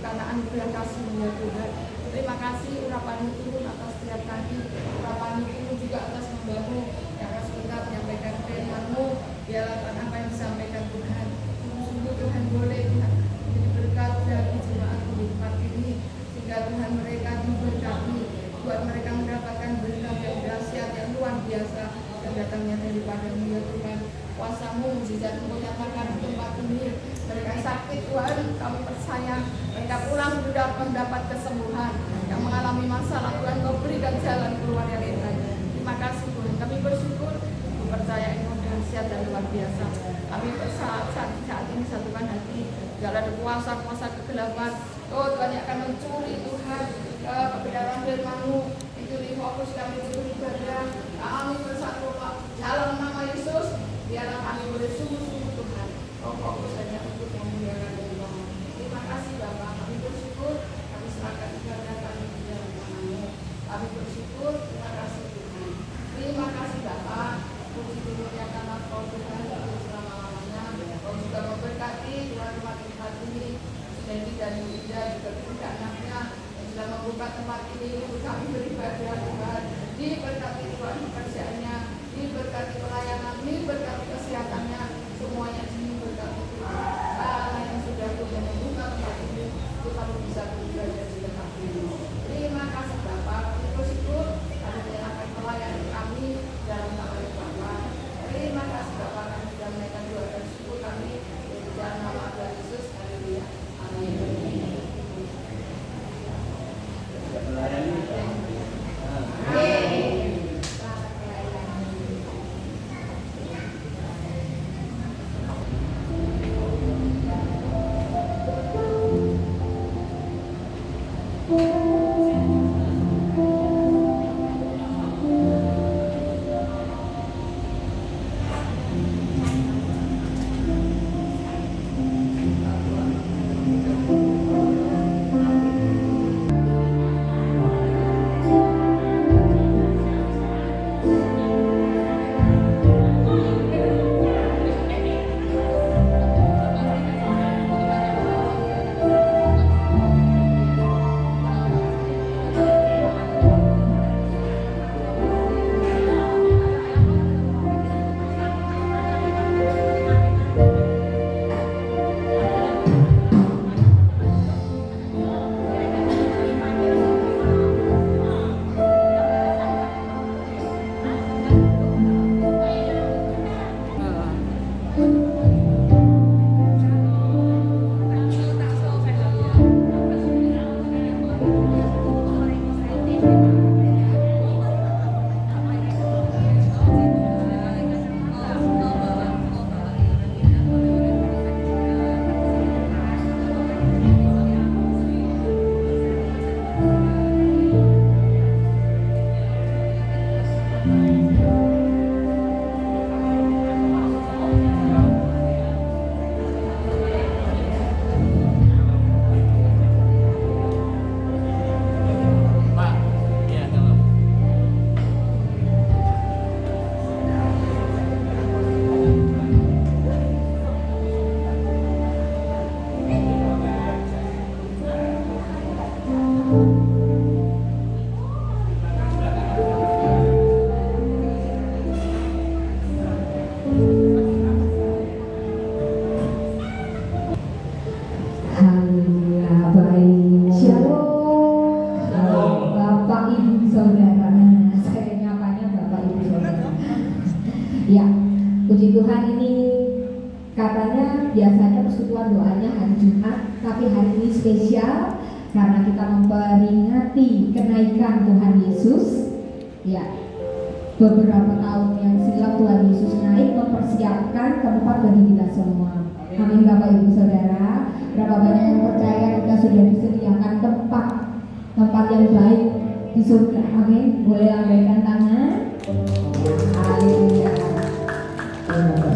karena anugerah kasih-Mu ya Tuhan. Terima kasih urapan-Mu turun atas setiap kami, urapan-Mu turun juga atas hamba-Mu yang akan sebentar menyampaikan firman-Mu. Biarlah apa yang disampaikan Tuhan, sungguh Tuhan boleh Tuhan menjadi berkat bagi jemaat di tempat ini, sehingga Tuhan mereka diberkati, buat mereka mendapatkan berkat yang dahsyat yang luar biasa yang datangnya daripada-Mu ya Tuhan. Kuasa-Mu mujizat-Mu nyatakan di tempat ini. Mereka sakit Tuhan, kami percaya mereka pulang sudah mendapat kesembuhan. Yang mengalami masalah Tuhan, Kau berikan jalan keluar yang indah. Terima kasih Tuhan, kami bersyukur, kami percaya Engkau dahsyat dan luar biasa. Kami saat ini satukan hati, segala ada kuasa kegelapan, oh Tuhan yang akan mencuri Tuhan kebenaran firman-Mu. Itu di fokus kami beribadah, kami bersatu dalam nama Yesus. Biarlah kami boleh sungguh-sungguh Tuhan, oh fokus hanya untuk memuliakan nama-Mu. Terima kasih Bapa, kami bersyukur, kami serahkan ibadah kami di dalam tangan-Mu. Kami bersyukur, terima kasih Tuhan. Terima kasih Bapa, puji dimuliakan Kau Tuhan selama-lamanya. Kau juga memberkati Tuhan rumah tempat ini, Sudendi dan Yuda juga ketika anaknya yang sudah membuka tempat ini untuk kami beribadah Tuhan. Diberkati Tuhan pekerjaannya, diberkati pelayanan, diberkati kesehatannya, semuanya diberkati Tuhan. Allah yang sudah Tuhan membuka tempat ini untuk kami bisa beribadah di tempat ini. Terima kasih Bapa, kami bersyukur kami menyerahkan pelayanan kami dalam tangan Bapa. Terima kasih Bapa, kami sudah menaikkan doa dan syukur kami di dalam nama Tuhan Yesus. Haleluya. Amin. Ya, puji Tuhan, ini katanya biasanya persekutuan doanya hari Jumat, tapi hari ini spesial karena kita memperingati kenaikan Tuhan Yesus. Ya, beberapa tahun yang silam Tuhan Yesus naik mempersiapkan tempat bagi kita semua. Amin Bapak Ibu Saudara. Berapa banyak yang percaya kita sudah disediakan tempat yang baik di surga. Amin. Boleh lambaikan tangan. Haleluya.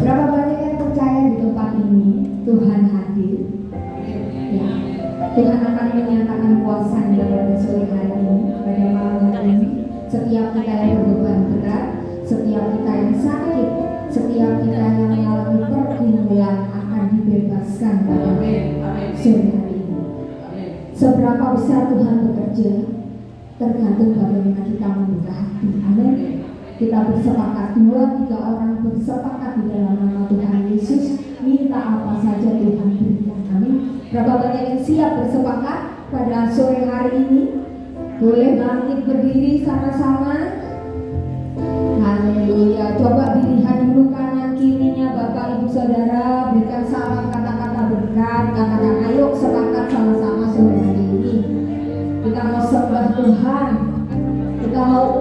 Berapa banyak yang percaya di tempat ini Tuhan hadir. Ya. Tuhan akan menyatakan kuasa-Nya pada sore hari ini, pada malam hari ini. Setiap kita yang berbeban berat, setiap kita yang sakit, setiap kita yang mengalami pergumulan akan dibebaskan pada sore hari ini. seberapa besar Tuhan bekerja tergantung bagaimana kita membuka hati. Amin. Kita bersepakat, 2-3 orang bersepakat di dalam nama Tuhan Yesus, minta apa saja Tuhan berikan. Amin. Berapa banyak yang siap bersepakat pada sore hari ini? Boleh bangkit berdiri sama-sama. Haleluya. Coba dilihat dulu kanan kirinya Bapak Ibu Saudara, berikan salam kata-kata berkat, katakan ayo sepakat sama-sama sore hari ini. Kita mau sembah Tuhan, kita mau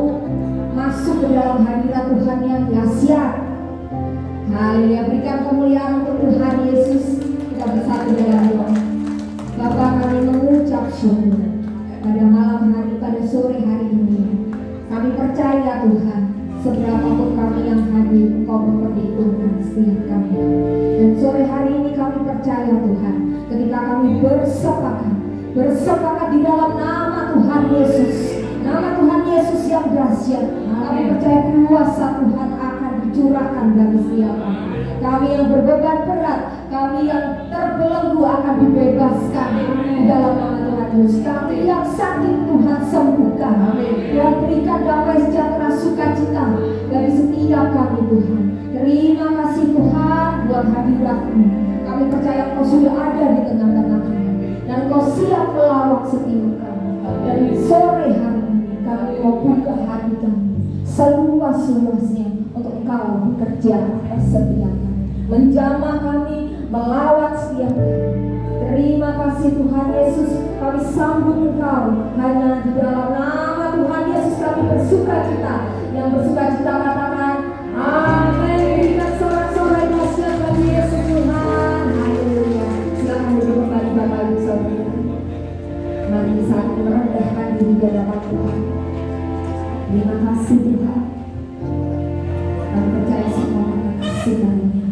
masuk ke dalam hadirat Tuhan yang dahsyat. Haleluya. Berikan kemuliaan untuk Tuhan Yesus. Kita bersatu dalam doa. Bapa, kami mengucap syukur pada malam hari, pada sore hari ini. Kami percaya Tuhan, seberapapun kami yang hadir, Engkau memperhitungkan setiap kami. Dan sore hari ini kami percaya Tuhan, ketika kami bersepakat di dalam nama Tuhan Yesus, nama Tuhan Yesus yang dahsyat, kami percaya kuasa Tuhan akan dicurahkan bagi setiap kami. Kami yang berbeban berat, kami yang terbelenggu akan dibebaskan di dalam nama Tuhan Yesus. Kami yang sakit Tuhan sembuhkan, dan berikan damai sejahtera sukacita bagi setiap kami Tuhan. Terima kasih Tuhan buat hadirat-Mu. Kami percaya Engkau sudah ada di tengah-tengah kami, dan Engkau siap melawat setiap kami. Dan sore hari ini kami mau buka hati kami seluas-luasnya untuk Engkau bekerja setiap kami, menjamah kami, melawat setiap kami. Terima kasih Tuhan Yesus, kami sambut Engkau hanya di dalam nama Tuhan Yesus kami bersukacita. Yang bersukacita katakan amin. Berikan sorak-sorai dahsyat bagi Yesus Tuhan. Haleluya. Silakan duduk kembali Bapak Ibu Saudara. Mari saat merendahkan diri di hadapan Tuhan. Terima kasih Tuhan. Kami percaya semua kasih karunia.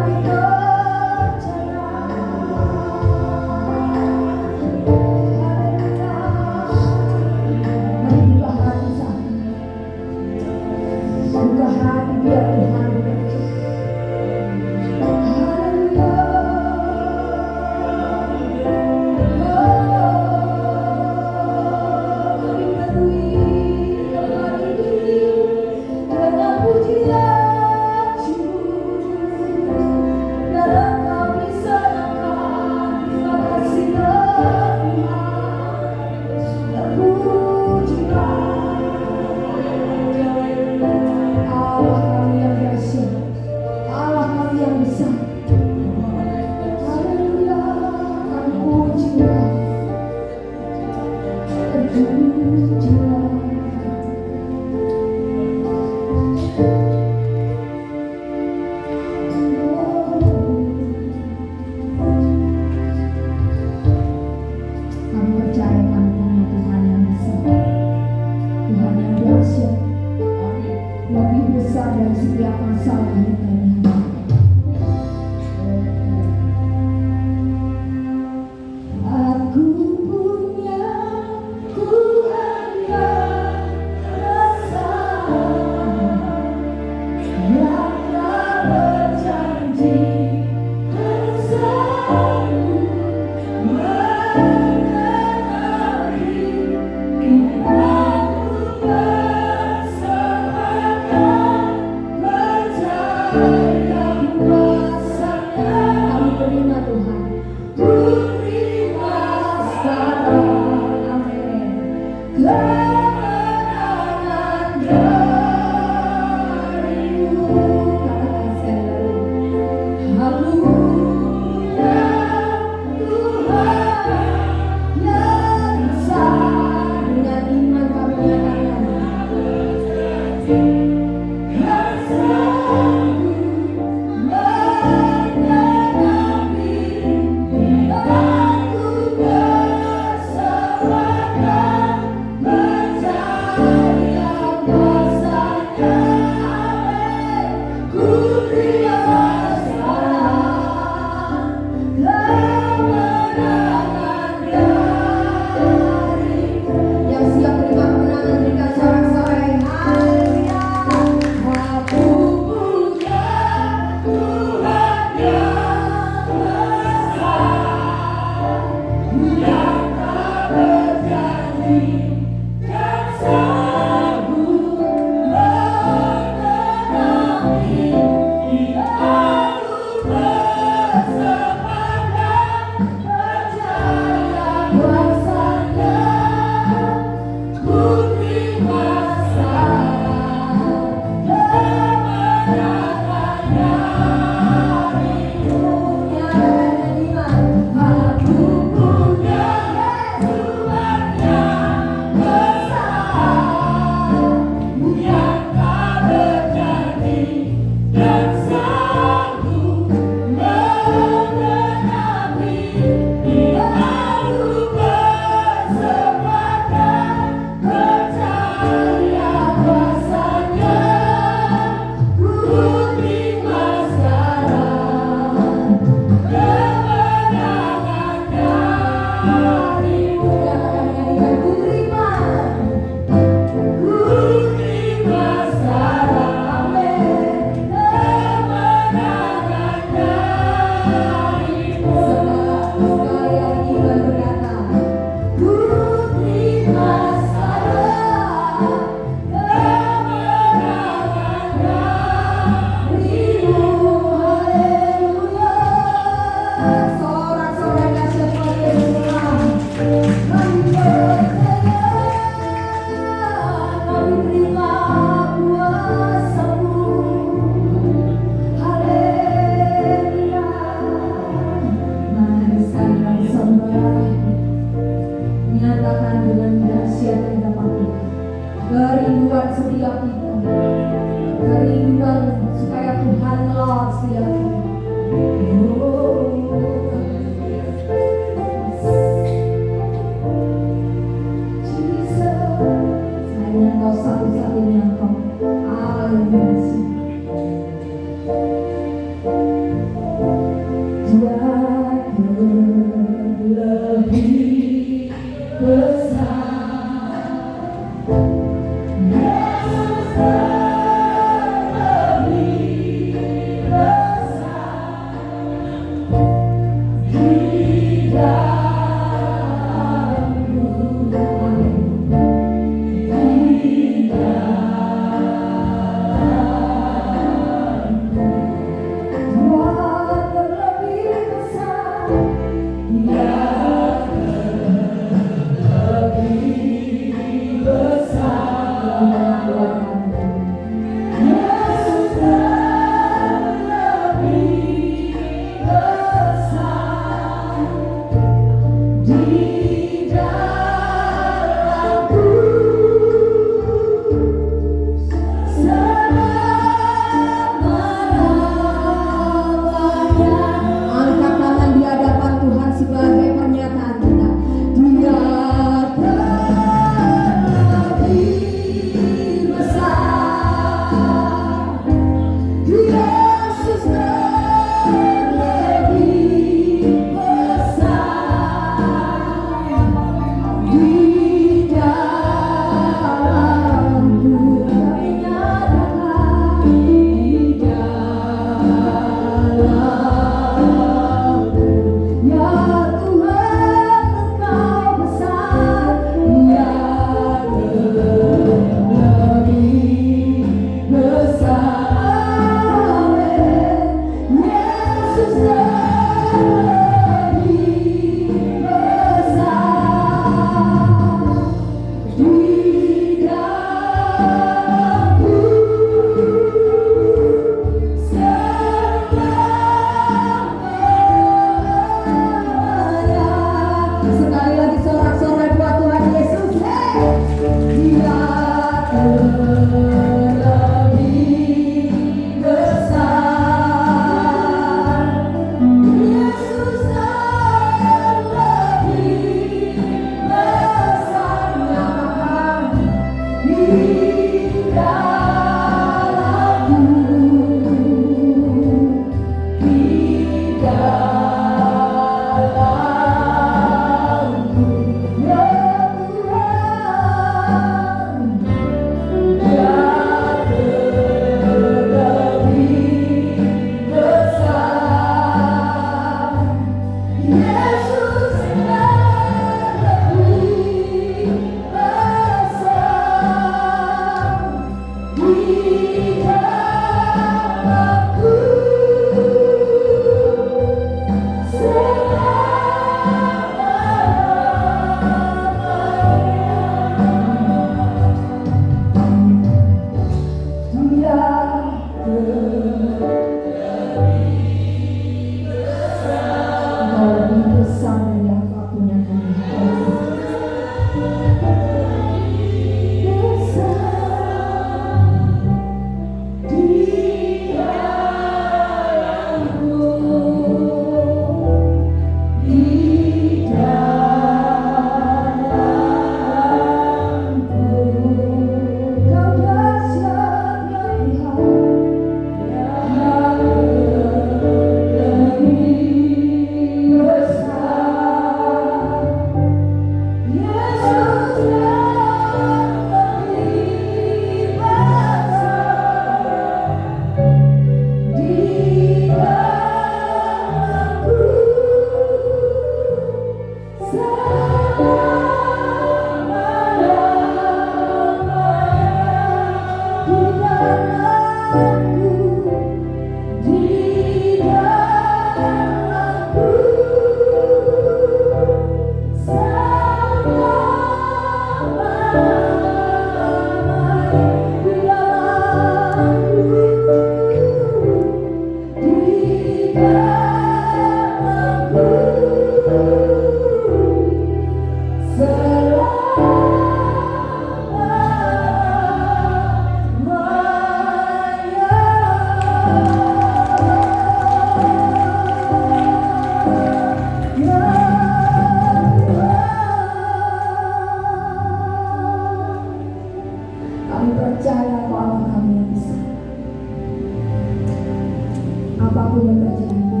terjadi,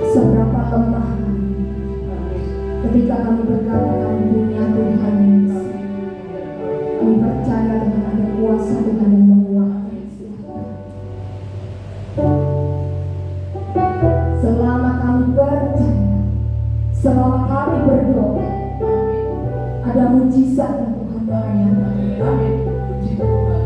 seberapa lemah kami ketika kami berkata kami punya Tuhan Yesus. Kami percaya dengan ada kuasa Tuhan yang menguatkan. Selama kami percaya, selama kami berdoa, ada mujizat yang Tuhan menyertai. Amin. Puji Tuhan.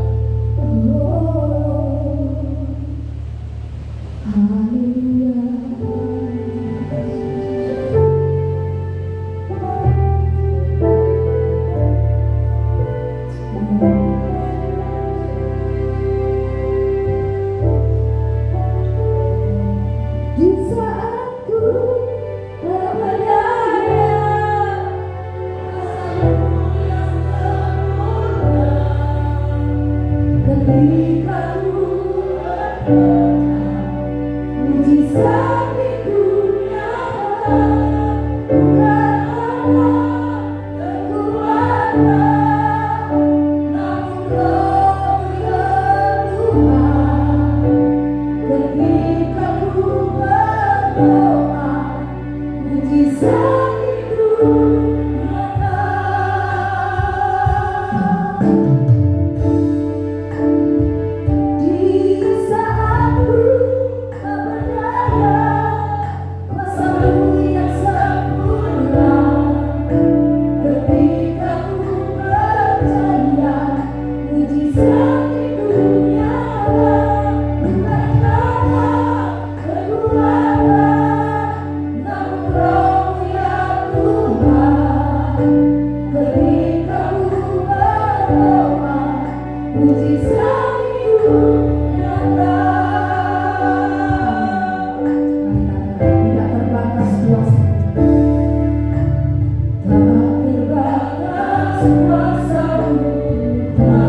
Di saat ku tak berdaya, ketika ku mujizat itu nyata, bukanlah kekuatan, namun Roh Tuhan. Ketika ku berdoa, mujizat itu nyata. Di saat ku tak berdaya, kuasa-Mu yang sempurna. Ketika ku percaya, mujizat itu nyata. Bukan karena kekuatan, namun Roh ya Tuhan. Ketika ku berdoa, mujizat itu nyata. Tidak terbatas kuasa, tak terbatas kuasa-Mu Tuhan.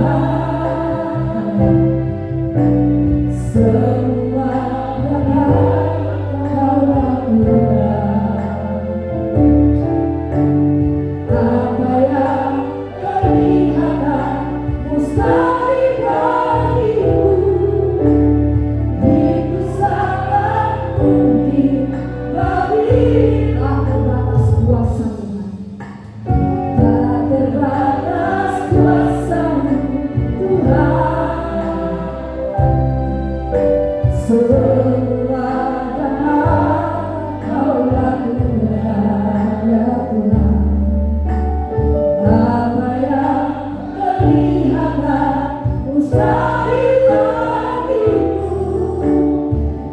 Semua dapat Kau lakukan. Apa yang kelihatan mustahil bagimu, itu sangat mungkin bagi tak terbatas kuasa Tuhan. Tak terbatas kuasa-Mu Tuhan. Semua dapat Kau lakukan, ya Tuhan. Apa yang kelihatan mustahil bagimu,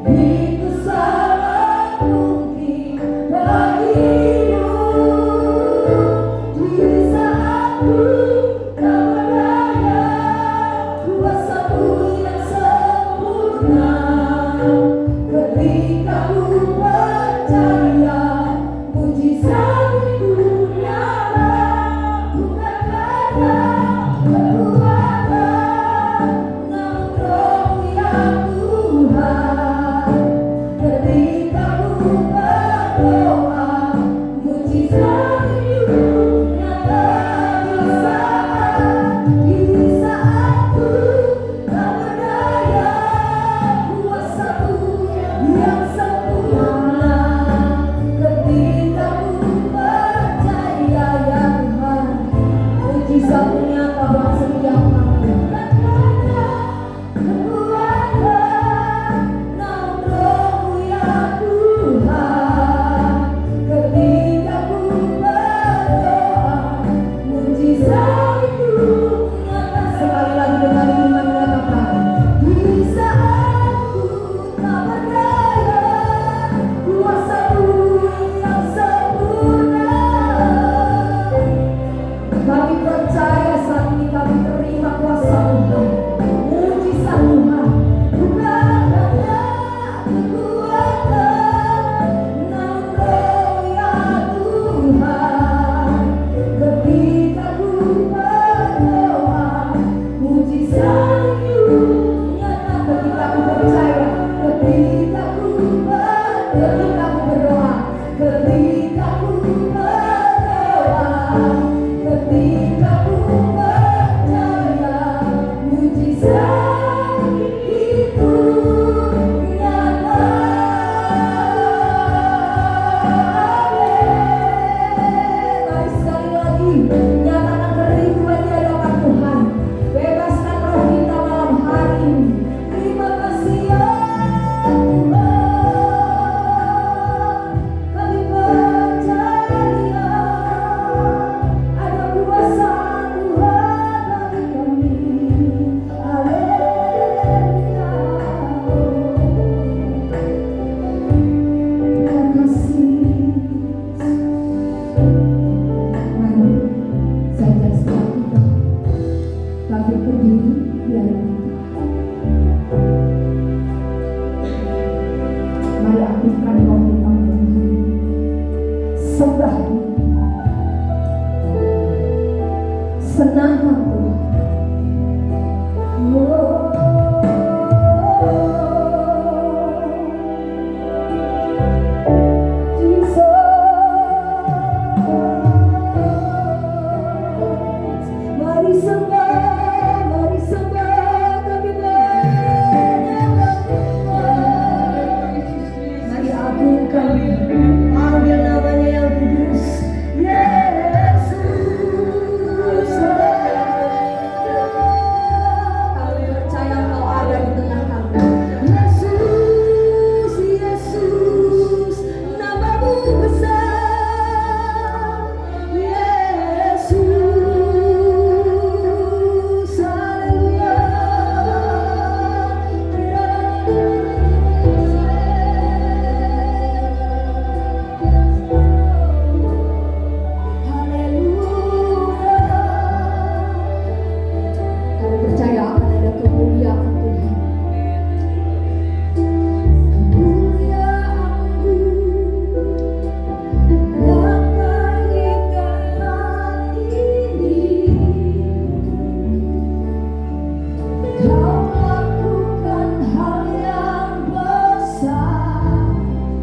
itu sangat mungkin bagimu. Di saat ku tak berdaya, kuasa-Mu yang sempurna. sembah senangkan Tuhan. Mari sembah kami mari agungkan, panggil namanya yang kudus, Yesus. Kami percaya Kau ada di tengah kami. Yesus, Yesus, namamu besar. Yesus, haleluya. Kami percaya akan ada kemuliaan Tuhan. Kemuliaan-Mu datang di tanah ini. Kau lakukan hal yang besar.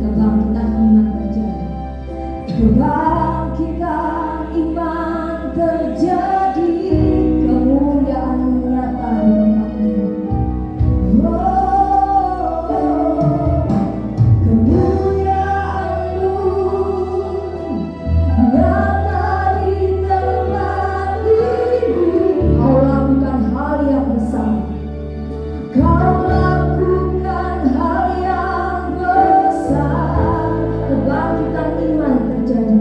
Kebangkitan iman terjadi. Kebangkitan iman terjadi. Kemuliaan-Mu nyata di tempat ini. Kemuliaan-Mu nyata di tempat ini. Kau lakukan hal yang besar. Kau lakukan hal yang besar. Kebangkitan iman terjadi.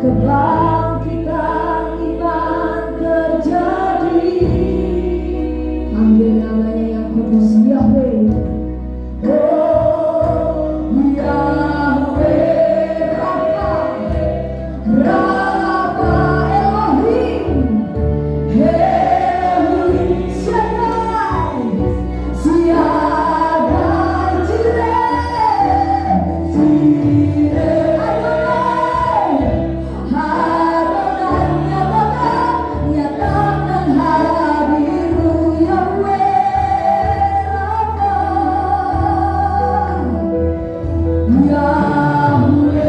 Kebangkitan iman terjadi. Panggil namanya yang kudus, Yahweh. Oh, Yahweh Rafa, Rafa Elohim, Elohim Shaddai, Shaddai Jireh, Jireh Adonai, Adonai nyatakan hadir-Mu Yahweh Rafa, Yahweh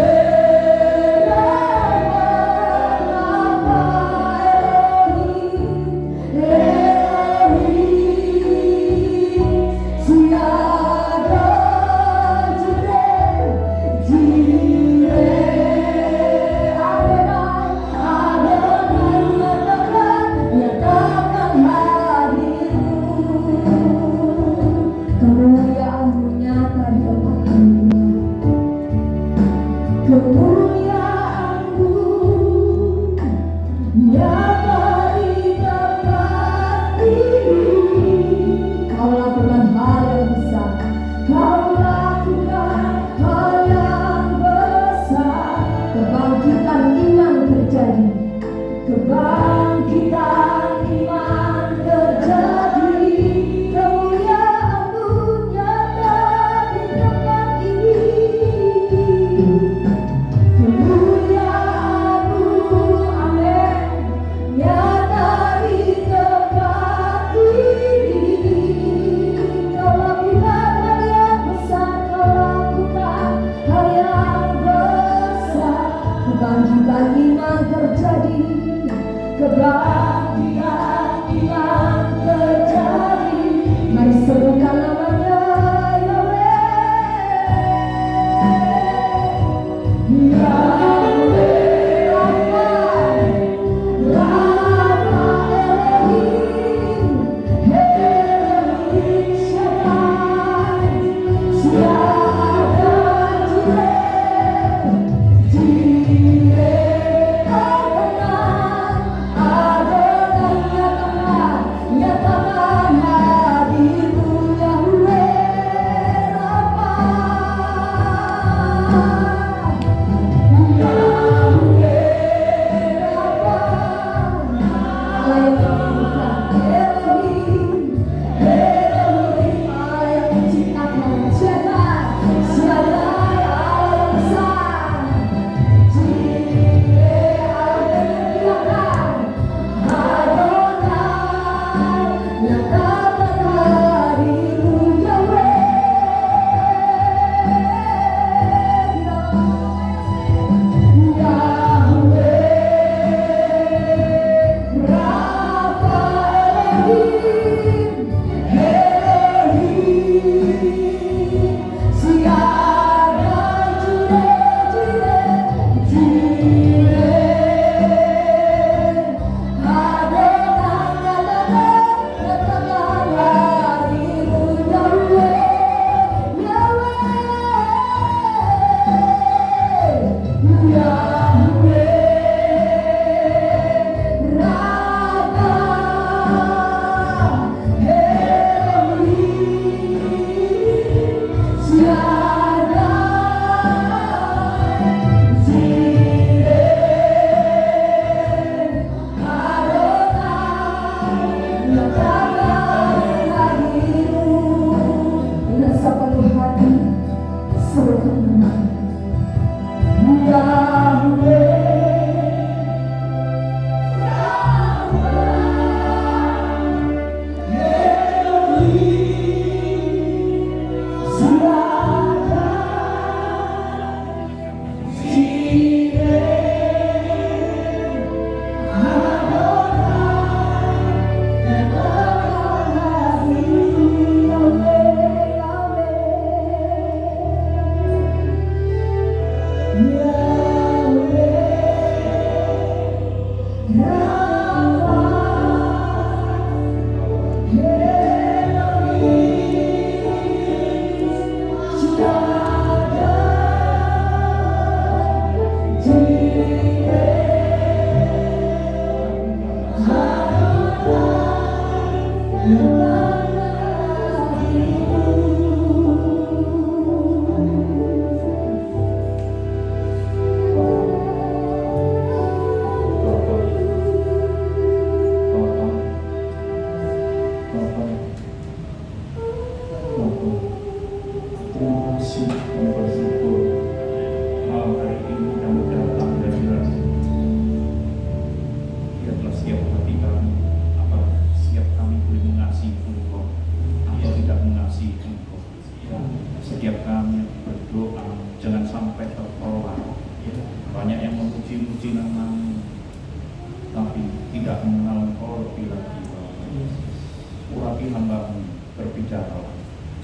Rafa, Elohim, Shaddai Jireh, Jireh Adonai nyatakan hadir-Mu. Kemuliaan-Mu nyata di tempat ini. kami bersyukur malam hari ini kami datang dan jelas biarlah setiap hati kami setiap kami boleh mengasihi Engkau atau tidak mengasihi Engkau. Setiap kami berdoa jangan sampai tertolak. Banyak yang memuji-muji nama-Mu tapi tidak mengenal Engkau lebih lagi. Urapi hamba-Mu, berbicara,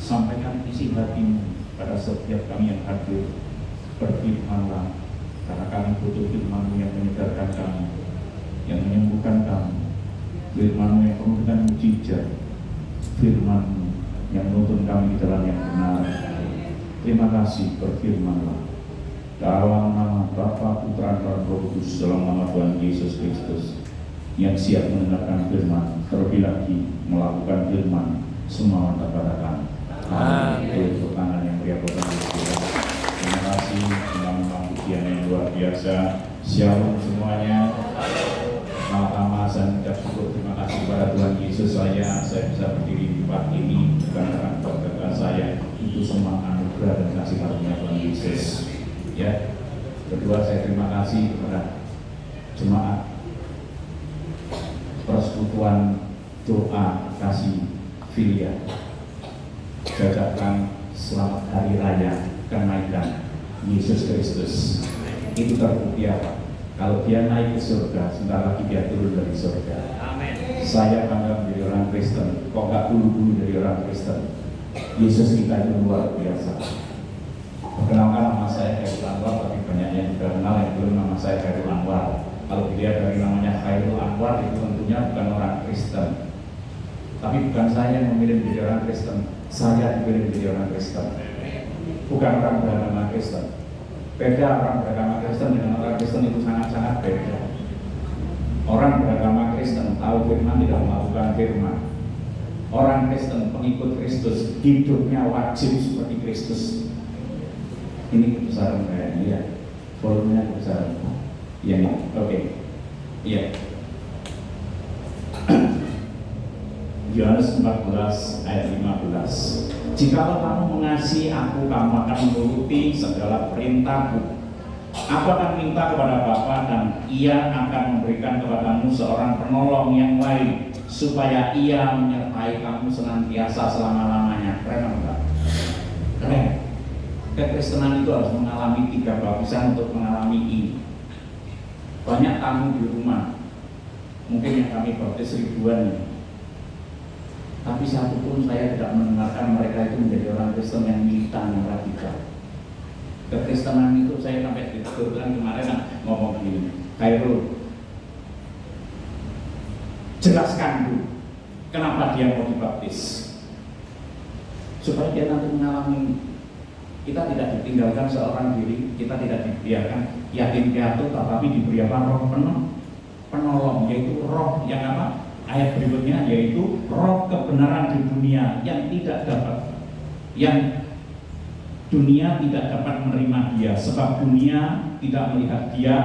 sampaikan isi hati-Mu pada setiap kami yang hadir. Berfirmanlah, karena kami butuh firman-Mu yang menyegarkan kami, yang menyembuhkan kami, firman-Mu yang penuh dengan mujizat, firman-Mu yang menuntun kami di jalan yang benar. Terima kasih, berfirmanlah. Dalam nama Bapa, Putra, dan Roh Kudus, dalam nama Tuhan Yesus Kristus, yang siap mendengarkan firman, terlebih lagi melakukan firman, semua mantap katakan amin. Untuk tangan yang pria potong. Terima kasih dengan pembuktian yang luar biasa. Shalom semuanya. Maha dan ucap syukur terima kasih kepada Tuhan Yesus. Saya bisa berdiri di tempat ini bukan karena kebanggaan saya, itu semua anugerah dan kasih karunia Tuhan Yesus. Ya. Kedua, saya terima kasih kepada jemaat Persekutuan Doa Kasih Filia. Saya ucapkan selamat hari raya kenaikan Yesus Kristus. Itu terbukti apa? Kalau dia naik ke surga, sebentar lagi dia turun dari surga. Amin. Saya bangga menjadi orang Kristen. Kok nggak dulu dari orang Kristen? Yesus kita itu luar biasa. Perkenalkan, nama saya Khairul Anwar, tapi banyak yang juga kenal yang belum nama saya Khairul Anwar. Kalau dilihat dari namanya Khairul Anwar, itu tentunya bukan orang Kristen. Tapi bukan saya yang memilih menjadi orang Kristen, saya dipilih menjadi orang Kristen. Bukan orang beragama Kristen. Beda orang beragama Kristen dengan orang Kristen itu sangat-sangat beda. Orang beragama Kristen tahu firman, tidak melakukan firman. Orang Kristen, pengikut Kristus, hidupnya wajib seperti Kristus. Ini kebesaran kayaknya, ya. Volumenya kebesaran. Iya, oke. Iya. Yohanes 14 ayat 15. Jikalau kamu mengasihi aku, kamu akan menuruti segala perintahku. Aku akan minta kepada Bapa dan Ia akan memberikan kepadamu seorang penolong yang lain, supaya Ia menyertai kamu senantiasa selama-lamanya. Keren enggak? Keren. Kekristenan itu harus mengalami 3 baptisan untuk mengalami ini. Banyak tamu di rumah, mungkin yang kami baptis ribuan nih. Tapi satu pun saya tidak mendengarkan mereka itu menjadi orang Kristen yang militan, yang radikal. Kekristenan itu saya sampai ditegur kemarin ngomong gini, Khairul, jelaskan dulu kenapa dia mau dibaptis, supaya dia nanti mengalami. Kita tidak ditinggalkan seorang diri, kita tidak dibiarkan yatim piatu, tetapi diberi apa? Roh penolong, yaitu roh yang apa? Ayat berikutnya yaitu roh kebenaran di dunia yang tidak dapat, yang dunia tidak dapat menerima dia, sebab dunia tidak melihat dia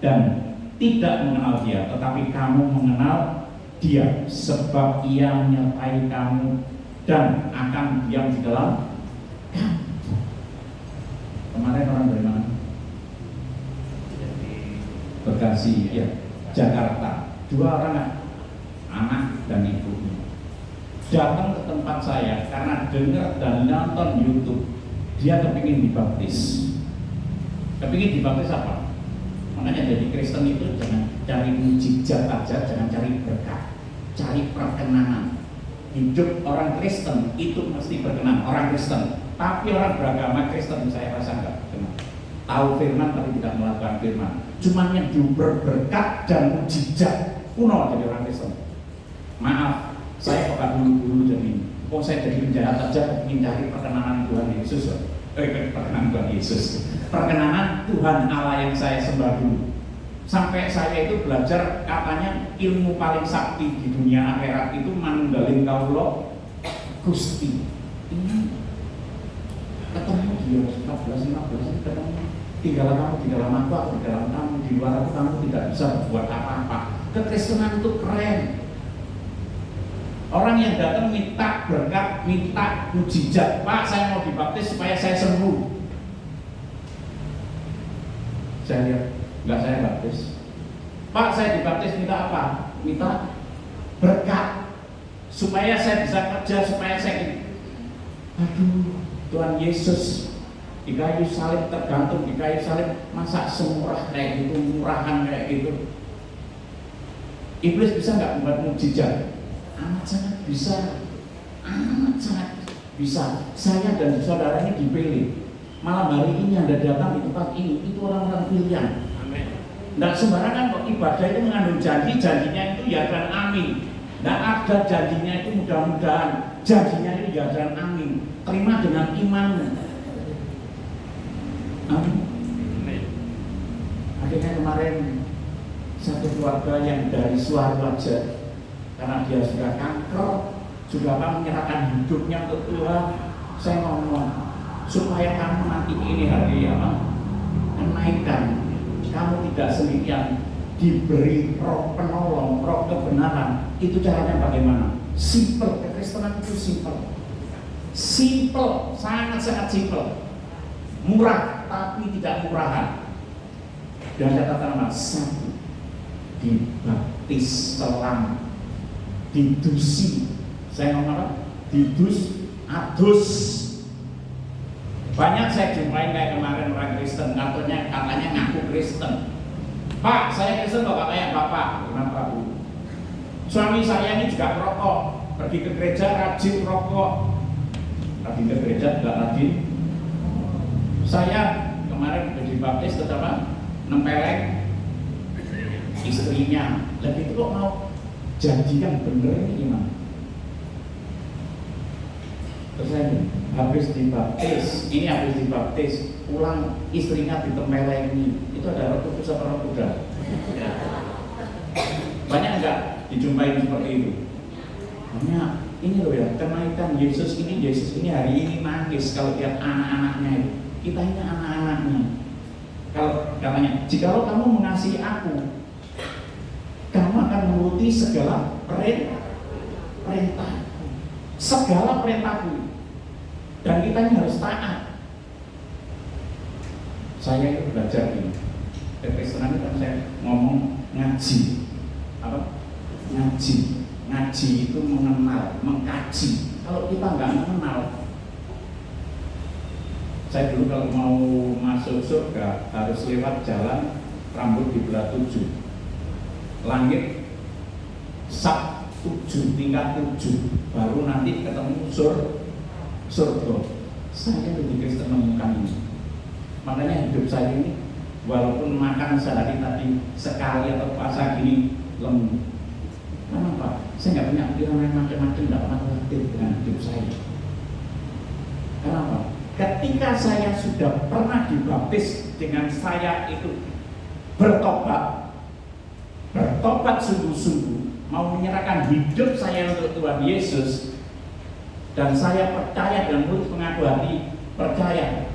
dan tidak mengenal dia, tetapi kamu mengenal dia, sebab ia menyertai kamu dan akan diam di dalam kamu. Kemarin orang dari mana? Bekasi, ya, Jakarta. 2 orang anak dan ibunya datang ke tempat saya karena dengar dan nonton YouTube. Dia kepingin dibaptis. Kepingin dibaptis apa? Makanya jadi Kristen itu jangan cari mujizat aja, jangan cari berkat, cari perkenanan. Hidup orang Kristen itu mesti berkenan, orang Kristen. Tapi orang beragama Kristen saya rasa enggak kenal. Tahu firman tapi tidak melakukan firman. Cuman yang berkat dan mujizat kuno jadi orang Kristen. Maaf, saya kok dulu jadi. Kok saya jadi penjahat aja ingin cari perkenanan Tuhan Yesus. Perkenanan Tuhan Yesus. Perkenanan Tuhan Allah yang saya sembah dulu. Sampai saya itu belajar katanya ilmu paling sakti di dunia akhirat itu manunggalin kaulo Gusti. Ini ketemu dia 14-15 ketemu. Tinggallah kamu di dalam aku di dalam kamu, di luar aku kamu tidak bisa berbuat apa-apa. Kekristenan itu keren. Orang yang datang minta berkat, minta mujizat, Pak saya mau dibaptis supaya saya sembuh. Saya lihat, enggak saya baptis. Pak, saya dibaptis minta apa? Minta berkat supaya saya bisa kerja, supaya saya aduh, Tuhan Yesus di kayu salib, tergantung di kayu salib, masa semurah kayak gitu, murahan kayak gitu. Iblis bisa nggak membuat mukjizat? Amat sangat bisa, amat sangat bisa. Saya dan saudara ini dipilih. Malam hari ini Anda datang di tempat ini, itu orang-orang pilihan. Nggak sembarangan kok. Ibadah itu mengandung janji, janjinya itu ya dan amin. Nggak ada janjinya itu mudah-mudahan, janjinya itu ya dan amin. Terima dengan iman. Amin. Akhirnya kemarin satu keluarga yang dari suara wajah, karena dia sudah kanker, sudah menyerahkan hidupnya untuk Tuhan. Saya ngomong supaya kamu nanti ini hari kenaikan, kamu tidak sendirian, diberi roh penolong, roh kebenaran. Itu caranya bagaimana? Simple, kekristenan itu simple. Simple, sangat-sangat simple. Murah, tapi tidak murahan. Dan catatan nama satu, dibaptis selam, didusi. Saya ngomong apa? Didus, adus. Banyak saya jumpain kayak kemarin orang Kristen, katanya ngaku Kristen. Pak, saya Kristen kok katanya Bapak. Kenapa Bu? Suami saya ini juga perokok, pergi ke gereja rajin rokok, pergi ke gereja juga rajin. Saya kemarin dibaptis tetap nempeleng istrinya. Lagi itu kok mau janji yang bener ini gimana? Terus saya habis dibaptis, pulang istrinya ditemelengi. Itu ada roh kudus apa roh kuda? Banyak enggak dijumpai seperti itu? Banyak. Ini loh ya, kenaikan Yesus ini hari ini nangis kalau lihat anak-anaknya itu. Kita ini anak-anaknya. Kalau katanya, jikalau kamu mengasihi aku, kamu akan menuruti segala perintah, segala perintahku, dan kita ini harus taat. Saya itu belajar ini. Kekristenan itu kan saya ngomong ngaji, apa? Ngaji itu mengenal, mengkaji. Kalau kita nggak mengenal, saya dulu kalau mau masuk surga harus lewat jalan rambut di belah 7, langit sak 7, tingkat 7, baru nanti ketemu surga. Saya lebih Kristen menemukan ini. Makanya hidup saya ini walaupun makan sehari tadi sekali atau puasa gini lemu. Kenapa? Saya nggak punya pikiran yang macam-macam, nggak pernah khawatir dengan hidup saya. Kenapa? Ketika saya sudah pernah dibaptis dengan saya itu bertobat sungguh-sungguh, mau menyerahkan hidup saya untuk Tuhan Yesus, dan saya percaya dan mulut mengaku hati percaya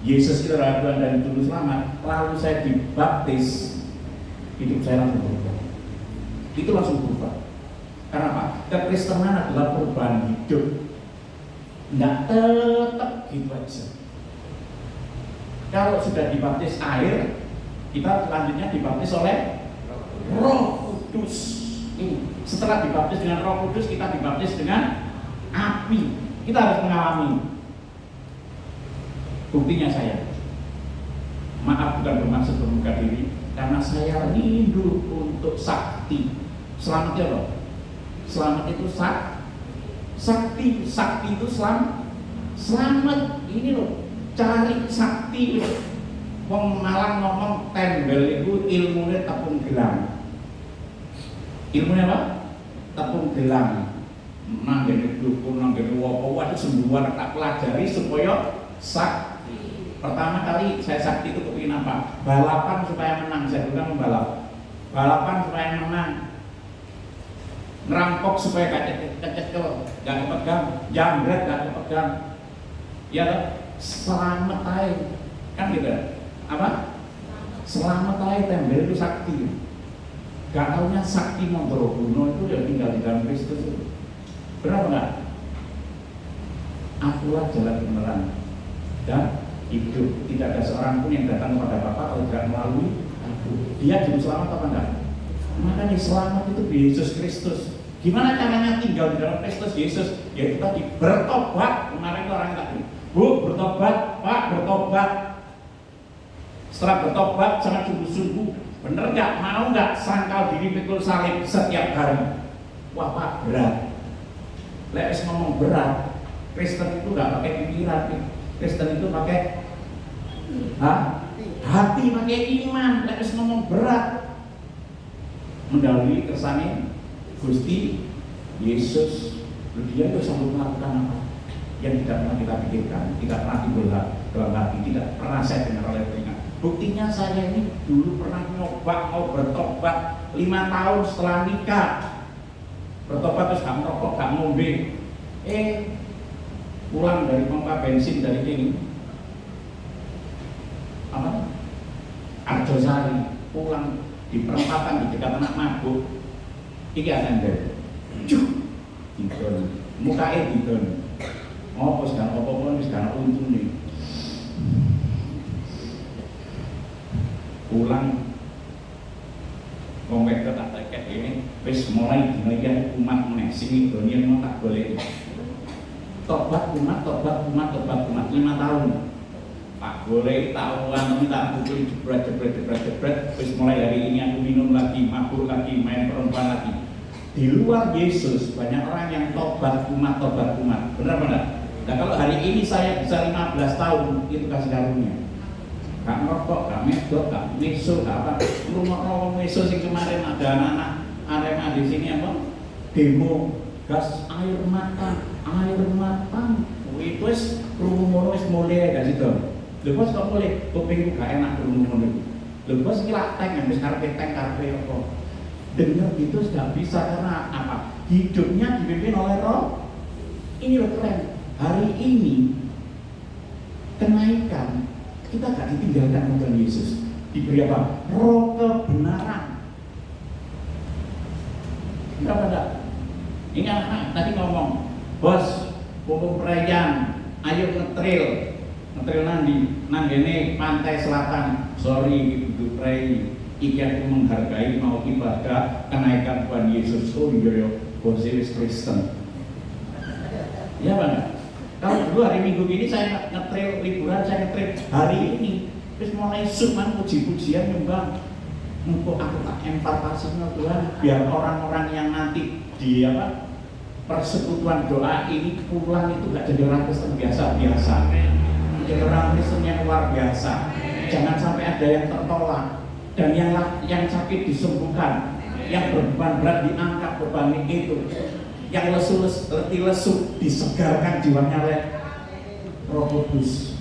Yesus itu adalah Tuhan dan Juru Selamat, lalu saya dibaptis, hidup saya langsung berubah. Itu langsung berubah. Karena apa? Kekristenan adalah perubahan hidup. Tidak tetap gitu aja. Kalau sudah dibaptis air, kita selanjutnya dibaptis oleh Roh Kudus. Ini setelah dibaptis dengan Roh Kudus, kita dibaptis dengan api. Kita harus mengalami. Buktinya saya, maaf bukan bermaksud membuka diri, karena saya rindu untuk sakti. Selamat ya loh. Selamat itu sakti itu selamat. Ini loh, cari sakti. Wong malang ngomong tembel itu ilmunya tepung gelang. Ilmunya apa? Tepung gelang. Nanggene dukun, nanggene apa-apa itu sembuhan tak pelajari supaya sakti. Pertama kali saya sakti itu kepingin apa? Balapan supaya menang. Saya bukan membalap. Balapan supaya menang. Ngerampok supaya gak kecekel, gak kepegang, jambret gak kepegang. Ya, selamat aja. Kan gitu. Apa? Selamat aja, tembel itu sakti. Gak taunya sakti Mondorogono itu ya tinggal di dalam Kristus itu. Benar enggak? Akulah jalan kebenaran dan hidup. Tidak ada seorang pun yang datang kepada Bapa kalau tidak melalui aku. Dia juru selamat apa enggak? Makanya selamat itu di Yesus Kristus. Gimana caranya tinggal di dalam Kristus Yesus? Yaitu tadi bertobat. Kemarin itu orang tadi, Bu, bertobat, Pak, bertobat. Setelah bertobat sangat sungguh-sungguh, bener nggak? Mau nggak sangkal diri pikul salib setiap hari? Wah Pak, berat. Lepas ngomong berat, Kristen itu nggak pakai pikiran, Kristen itu pakai hati, pakai iman. Lepas ngomong berat, mendahului kersane Gusti Yesus. Dia itu sanggup melakukan apa yang tidak pernah kita pikirkan, tidak pernah timbul dalam hati, tidak pernah saya dengar oleh telinga. Buktinya saya ini dulu pernah nyoba mau bertobat 5 tahun setelah nikah. Bertobat terus gak merokok, gak ngombe. Pulang dari pompa bensin dari sini. Arjosari, pulang di perempatan di dekat anak mabuk. Iki aneh. Didon, mukanya didon. Ngopo sekarang apa-apa wis gak untung nih. Pulang ngomong ke tak kayak ini, wis mulai dinaikan umat meneh sing dunia mau tak boleh. Tobat umat 5 tahun. Tak boleh tahuan minta pukul jebret, wis mulai hari ini aku minum lagi, mabuk lagi, main perempuan lagi. Di luar Yesus banyak orang yang tobat umat. Benar-benar. Nah kalau hari ini saya bisa 15 tahun, itu kasih karunia. Gak ngerokok, gak medok, gak meso, gak apa. Rumah meso sing kemarin ada anak-anak Arema di sini apa? Demo gas air mata. Itu wis rumono wis mulai gak situ. Lha bos kok mulai kuping gak enak rumono itu. Lha bos iki lak tank wis karepe apa. Dengar gitu sudah bisa karena apa? Hidupnya dipimpin oleh Roh. Ini loh keren. Hari ini kenaikan kita gak ditinggalkan Tuhan Yesus. Diberi apa? Roh kebenaran. Enggak pada. Ini anak tadi ngomong, bos, kumpul perayaan, ayo ngetril nanggene pantai selatan. Sorry, Ibu Prei. Iki aku menghargai mau ibadah kenaikan Tuhan Yesus. Oh iya, bos wis Kristen. Ya Bang. Kalau dulu hari Minggu ini saya ngetrail liburan, saya ngetrail hari ini terus mulai suman puji-pujian nyembah. Untuk aku tak empartasinya Tuhan biar orang-orang yang nanti di persekutuan doa ini pulang itu gak jadi orang Kristen biasa-biasa, jadi orang Kristen yang luar biasa. Jangan sampai ada yang tertolak dan yang sakit disembuhkan, yang berbeban berat diangkat beban itu, yang letih lesu disegarkan jiwanya oleh Roh Kudus.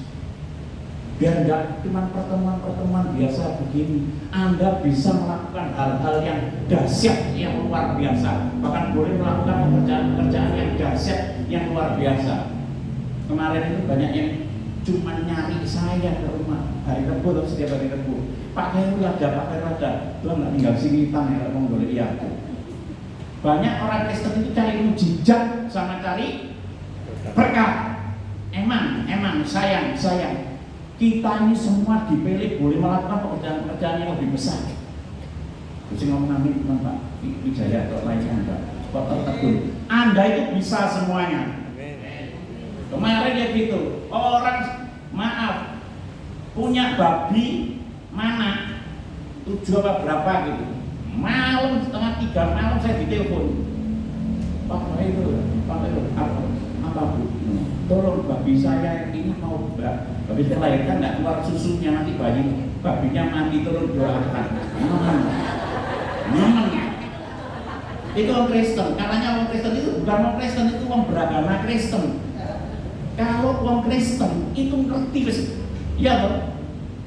Biar enggak cuma pertemuan biasa begini, Anda bisa melakukan hal-hal yang dahsyat yang luar biasa, bahkan boleh melakukan pekerjaan yang dahsyat yang luar biasa. Kemarin itu banyak yang cuma nyari saya ke rumah hari Rabu atau setiap hari Rabu. Pak Khairul ada, Tuhan nggak tinggal sini tan ya ngomong boleh iya. Banyak orang Kristen itu cari mujizat sama cari berkah. Emang sayang. Kita ini semua dipilih boleh melakukan pekerjaan-pekerjaan yang lebih besar. Bisa ngomong amin teman Pak Wijaya atau lainnya enggak? Pak Teguh, Anda itu bisa semuanya. Kemarin ya gitu, orang punya babi mana 7 apa berapa gitu. Malam 2:30 malam saya ditelepon. Pak itu apa Bu? Tolong babi saya ini mau babi melahirkan nggak keluar susunya, nanti babinya mati, tolong doakan. Itu orang Kristen, katanya orang Kristen itu bukan orang Kristen, itu orang beragama Kristen. Kalau orang Kristen itu ngerti ya loh,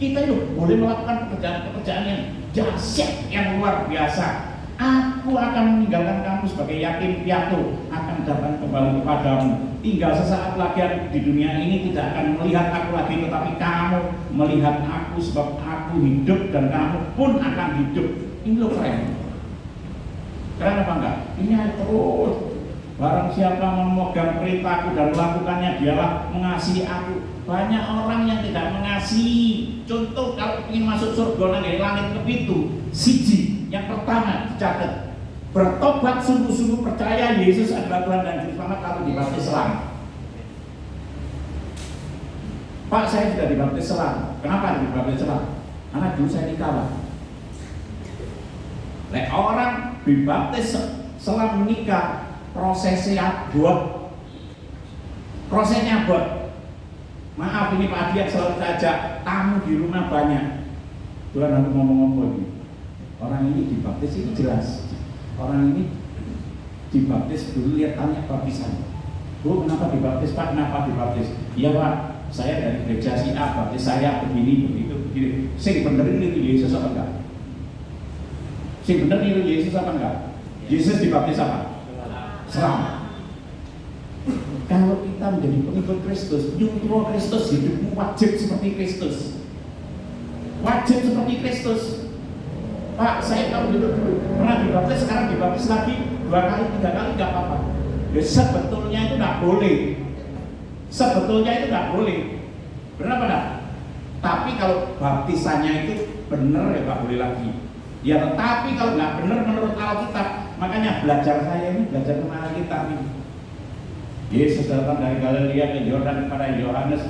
kita itu boleh melakukan pekerjaan yang dahsyat yang luar biasa. Aku akan meninggalkan kamu sebagai yatim piatu, akan datang kembali kepadamu. Tinggal sesaat lagi di dunia ini tidak akan melihat aku lagi, tetapi kamu melihat aku, sebab aku hidup dan kamu pun akan hidup. Ini loh keren. Keren apa enggak? Ini terus Barang siapa memegang perintahku dan melakukannya, dialah mengasihi aku. Banyak orang yang tidak mengasihi. Contoh kalau ingin masuk surga nang langit kepitu, siji yang pertama dicatat, bertobat sungguh-sungguh percaya Yesus adalah Tuhan dan Juru Selamat kalau dibaptis selang. Pak, saya sudah dibaptis selang. Kenapa dibaptis selang? Karena dulu saya nikah. Orang dibaptis selang menikah, prosesnya buat. Prosesnya buat. Maaf ini Pak Adiak selalu saja tamu di rumah banyak. Tuhan aku ngomong-ngomong ini. Orang ini dibaptis itu jelas. Orang ini dibaptis dulu lihat tanya baptisan. Bu, kenapa dibaptis Pak? Kenapa dibaptis? Iya Pak, saya dari gereja si A, baptis saya begini, begitu, begini. Sing bener ini Yesus apa enggak? Sing bener ini Yesus apa enggak? Yesus dibaptis apa? Selam. Kalau kita menjadi pengikut Kristus, nyumpul Kristus, hidupmu wajib seperti Kristus. Wajib seperti Kristus. Pak, saya tahu dulu pernah dibaptis, sekarang dibaptis lagi 2 kali, 3 kali nggak apa-apa. Ya, sebetulnya itu nggak boleh. Sebetulnya itu nggak boleh. Benar apa enggak? Tapi kalau baptisannya itu benar ya nggak boleh lagi. Ya, tetapi kalau nggak benar menurut Alkitab, makanya belajar saya ini belajar tentang Alkitab ini. Yesus datang dari Galilea ke Yordan kepada Yohanes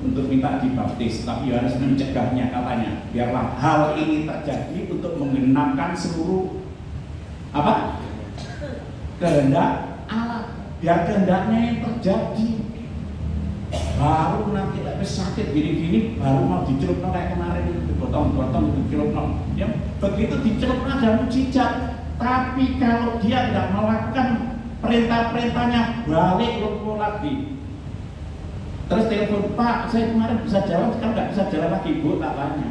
untuk minta dibaptis, tapi Yohanes mencegahnya, katanya, biarlah hal ini terjadi untuk menggenapkan seluruh apa? Kehendak Allah. Biar kehendaknya yang terjadi. Baru nanti lebih sakit gini-gini, baru mau dicelupno kayak kemarin itu, dipotong-potong dicelupno. Ya, begitu dicelupno ada mujizat. Tapi kalau dia tidak melakukan perintah-perintahnya, balik lumpuh lagi. Terus telepon, Pak, saya kemarin bisa jalan, sekarang nggak bisa jalan lagi. Bu, tak tanya.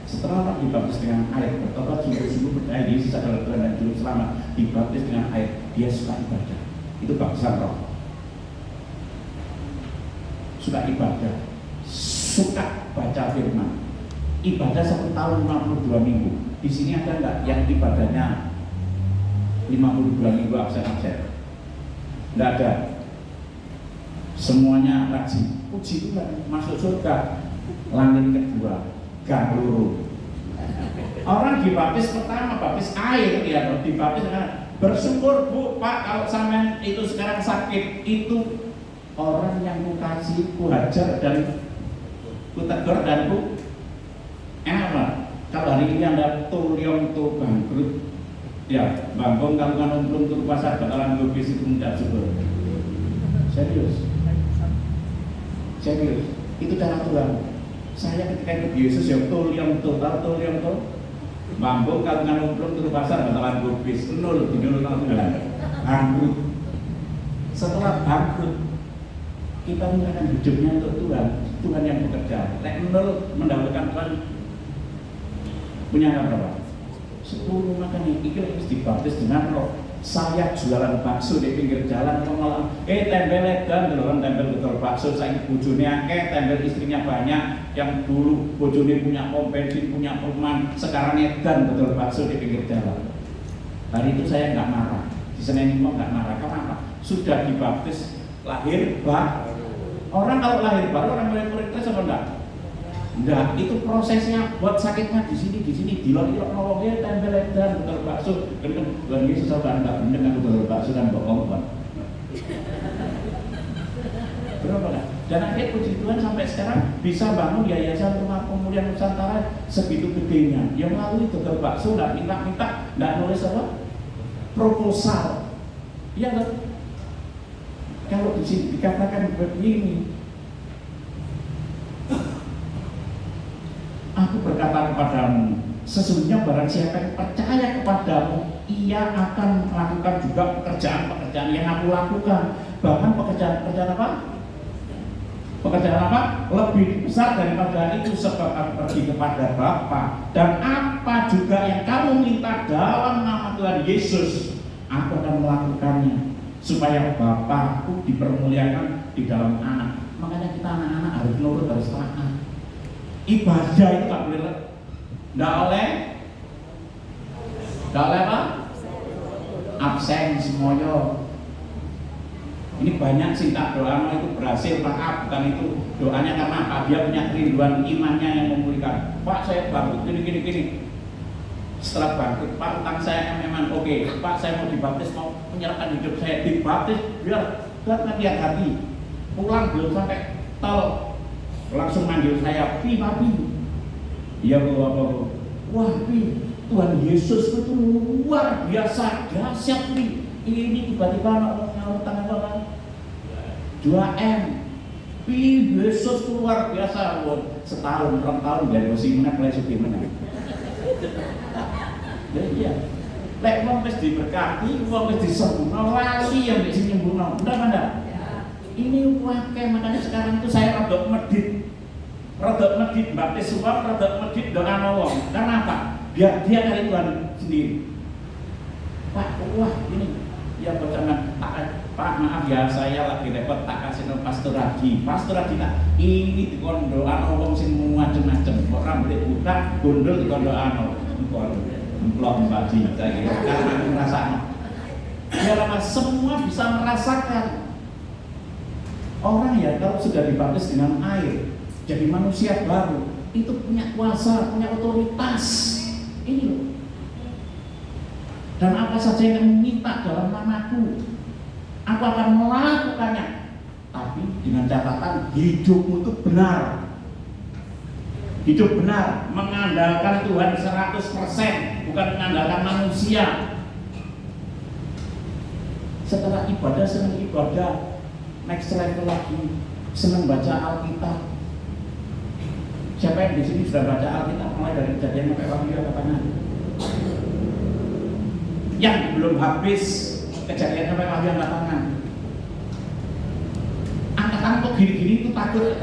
Setelah orang dibaptis dengan air, bertobat sungguh-sungguh percaya Yesus adalah Tuhan dan Juru Selamat, dibaptis dengan air, dia suka ibadah. Itu baptisan roh. Suka ibadah, suka baca firman. Ibadah 1 tahun 52 minggu. Di sini ada nggak yang ibadahnya 52 minggu absen-absen? Nggak ada. Semuanya rajin. Puji Tuhan, masuk surga. Langit kedua, gang luru. Orang dibaptis pertama, baptis air, ya, dibaptis karena bersyukur Bu, Pak, kalau sampean itu sekarang sakit, itu orang yang ku kasih, ku hajar dan ku tegur dan ku enak Pak. Kalau hari ini Anda tuliong tuh bangkrut, ya, bangkong kalau kan untuk pasar bakalan logis itu tidak syukur. Serius. Itu cara Tuhan. Saya ketika ikut Yesus ya tuliong tuh bangkong kalau kan untuk pasar bakalan logis nol di nol Tuhan. Bangkrut. Setelah bangkrut, kita menyerahkan hidupnya untuk Tuhan. Tuhan yang bekerja. Nek nol mendahulukan Tuhan punya berapa? 10, makanya itu harus dibaptis dengan roh. Saya jualan bakso di pinggir jalan, malah tempel edan, orang tempel betul bakso, saya bojone akeh, tempel istrinya banyak, yang dulu bojone punya pom bensin, punya perumahan, sekarang edan betul bakso di pinggir jalan. Hari itu saya nggak marah, di Senin mau nggak marah, kenapa? Sudah dibaptis lahir baru. Orang kalau lahir baru orang murid-murid itu apa enggak? Enggak, itu prosesnya buat sakitnya di sini, dilok-dilok nolongnya tempel edan betul bakso. Tuhan Yesus sabar enggak bener aku betul bakso dan bohong Tuhan. Berapa enggak? Dan akhirnya puji Tuhan sampai sekarang bisa bangun yayasan rumah pemulihan Nusantara segitu gedenya. Yang melalui betul bakso enggak minta-minta, enggak nulis apa? Proposal. Iya enggak? Kalau di sini dikatakan begini, aku berkata kepadamu, sesungguhnya barang siapa yang percaya kepadamu, ia akan melakukan juga pekerjaan-pekerjaan yang aku lakukan. Bahkan pekerjaan apa? Pekerjaan apa? Lebih besar daripada itu, sebab aku pergi kepada Bapa. Dan apa juga yang kamu minta dalam nama Tuhan Yesus, aku akan melakukannya, supaya Bapakku dipermuliakan di dalam anak. Makanya kita anak-anak harus nurut, harus taat. Ibadah itu tak boleh, nggak oleh apa? Absen semuanya. Ini banyak singkat doa itu berhasil, maaf bukan itu doanya karena apa? Dia punya kerinduan imannya yang memulihkan. Pak saya bangkit gini. Setelah bangkit, Pak utang saya memang oke. Pak saya mau dibaptis, mau menyerahkan hidup saya dibaptis biar nanti hati. Pulang belum sampai tol langsung manggil saya, Papi. Iya Bu. Wah Pi, Tuhan Yesus itu luar biasa dahsyat Pi. Ini tiba-tiba ngomong tangan Tuhan 2M Pi Yesus luar biasa. Setahun, 2 tahun dari musim mana mulai suki mana. Iya. Lek wong wis diberkati, wong wis disembuhno lali yang wis nyembuhno. Benar. Ini wakai makanya sekarang itu saya rodok medit baptis suam, rodok medit doa wong. Karena apa? Biar dia cari Tuhan sendiri. Pak, wah ini ya bocoran Pak maaf ya saya lagi repot tak kasih no Pastor Adi tak ini dikon doa wong sing macem-macem kok rambut buka gondol dikon doa blok baji karena merasakan biar apa semua bisa merasakan. Orang ya kalau sudah dibaptis dengan air jadi manusia baru itu punya kuasa, punya otoritas ini loh. Dan apa saja yang minta dalam namaku, aku akan melakukannya. Tapi dengan catatan hidupmu itu benar. Hidup benar, mengandalkan Tuhan 100%, bukan mengandalkan manusia. Setelah ibadah, senang ibadah, next level lagi, senang baca Alkitab. Siapa yang di sini sudah baca Alkitab mulai dari Kejadian sampai Wahyu katanya? Yang belum habis Kejadian sampai Wahyu angkat tangan. Angkat tangan kok gini-gini itu takut.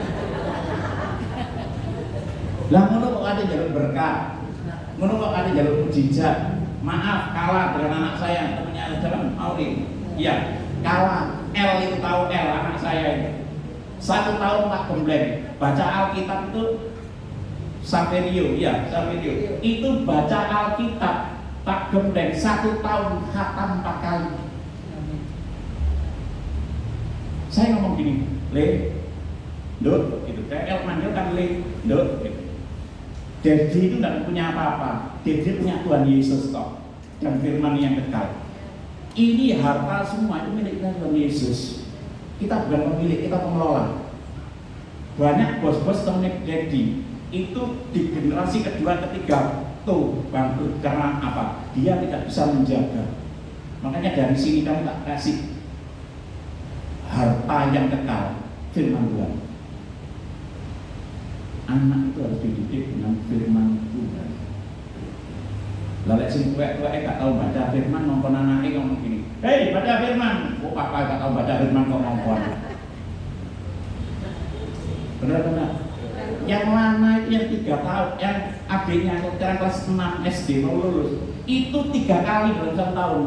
Lah ngono kok ada jalur berkah. Ngono kok ada jalur mujizat. Maaf kalah dengan anak saya, temannya jalan Auri. Iya, kalah. L itu tahu L anak saya itu. 1 tahun Pak Gembleng baca Alkitab itu Saverio, ya Saverio. Itu baca Alkitab Pak Gembleng 1 tahun khatam 4 kali. Saya ngomong gini, Le, Dut, gitu. Kayak manggil kan Le, Dut, gitu. Jadi itu tidak punya apa-apa. Jadi punya Tuhan Yesus kok dan firman yang kekal. Ini harta semua itu milik Tuhan Yesus. Kita bukan pemilik, kita pengelola. Banyak bos-bos temen jadi itu di generasi kedua ketiga tuh bangkrut karena apa? Dia tidak bisa menjaga. Makanya dari sini kami tak kasih harta yang kekal, firman Tuhan. Anak itu harus dididik dengan firman Tuhan. Lalu sing tuwek-tuwek gak tahu baca firman, nongkon anaknya ngomong gini, hei baca firman. Oh papa gak tahu baca firman kok ngomong. Benar-benar. Yang lama itu yang 3 tahun, yang adiknya sekarang kelas 6 SD mau lulus, itu 3 kali dalam 1 tahun.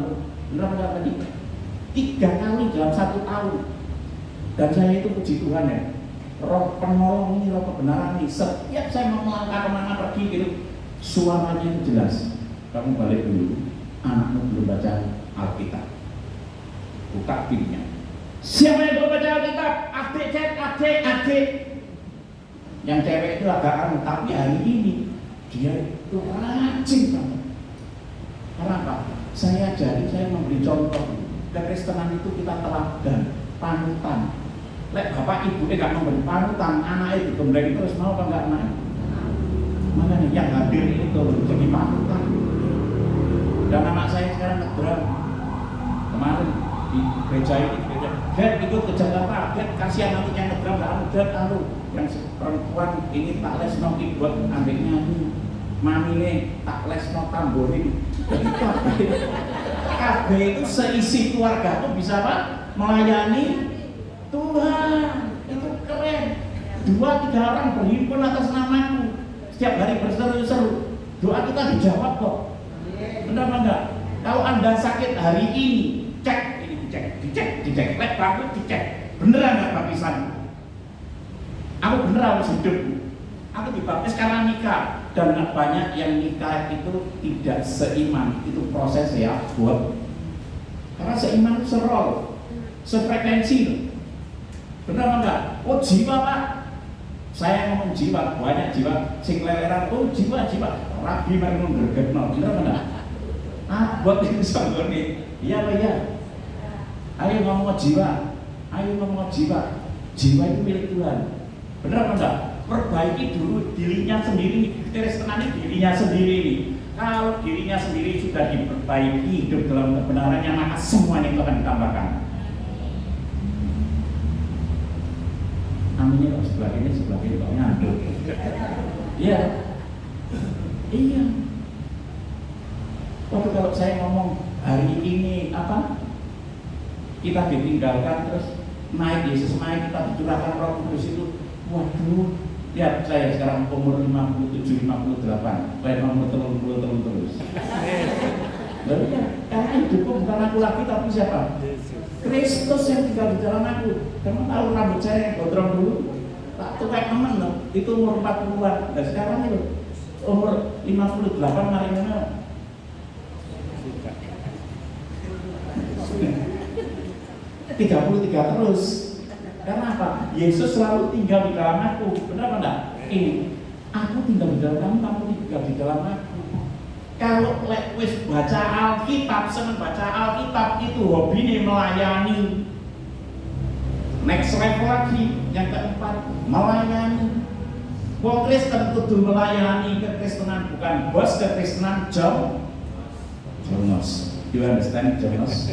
Benar-benar tadi 3 kali dalam 1 tahun. Dan saya itu puji Tuhan ya, roh penolong ini, roh kebenaran ini. Setiap saya mau melangkah kemana pergi gitu, suaranya itu jelas. Kamu balik dulu, anakmu belum baca Alkitab. Buka pinnya. Siapa yang belum baca Alkitab? Adik. Yang cewek itu agak anu, tapi hari ini dia itu rajin banget. Kenapa? Saya ajari, saya memberi contoh. Kekristenan itu kita teladan, panutan. Lek bapak ibu gak memberi panutan, anak itu gembleng terus mau apa enggak naik? Makanya yang hadir itu jadi panutan. Dan anak saya sekarang ngedrag. Kemarin di gereja ini, Dad ikut ke Jakarta, Dad kasihan nanti yang ngedrag, Dad yang perempuan ini tak lesno keyboard ambek nyanyi, mamine tak lesno tamborin. Jadi kabeh itu seisi keluarga itu bisa Pak melayani Tuhan. Itu keren. 2-3 orang berhimpun atas namaku, setiap hari berseru-seru, doa kita dijawab kok. Benar enggak? Kalau Anda sakit hari ini, cek, ini dicek, lek bagus dicek. Beneran enggak baptisan? Aku bener harus hidup. Aku dibaptis karena nikah, dan banyak yang nikah itu tidak seiman. Itu proses ya buat. Karena seiman itu serol. sefrekuensi loh. Benar apa enggak? Oh jiwa Pak, saya ngomong jiwa, banyak jiwa sing leleran, oh jiwa, rabi mari nggergetno, bener apa enggak? Buat yang sanggup nih, iya Pak ya. Ayo ngomong jiwa, jiwa itu milik Tuhan. Bener apa enggak? Perbaiki dulu dirinya sendiri, Kristen ini dirinya sendiri nih. Kalau dirinya sendiri sudah diperbaiki, hidup dalam kebenarannya, maka semuanya itu akan ditambahkan. Aminnya kok sebelah ini kok ngantuk. Iya. Waktu kalau saya ngomong hari ini apa? Kita ditinggalkan terus naik, Yesus naik, kita dicurahkan Roh Kudus itu. Waduh, lihat saya sekarang umur 57, 58, saya nomor terus. Lalu kan, karena hidupku bukan aku lagi tapi siapa? Kristus yang tinggal di dalam aku. Kamu tahu rambut saya yang gondrong dulu, tak tuai temen loh. Itu umur 40-an. Dan sekarang itu umur 58 mari mana? 33 terus. Karena apa? Yesus selalu tinggal di dalam aku. Benar apa enggak? Ini, aku tinggal di dalam kamu tinggal di dalam aku. Kalau wis baca Alkitab, seneng baca Alkitab itu hobinya melayani. Next level lagi, yang keempat, melayani. Wong Kristen kudu melayani, kekristenan bukan bos, kekristenan Jonos. You understand Jonos?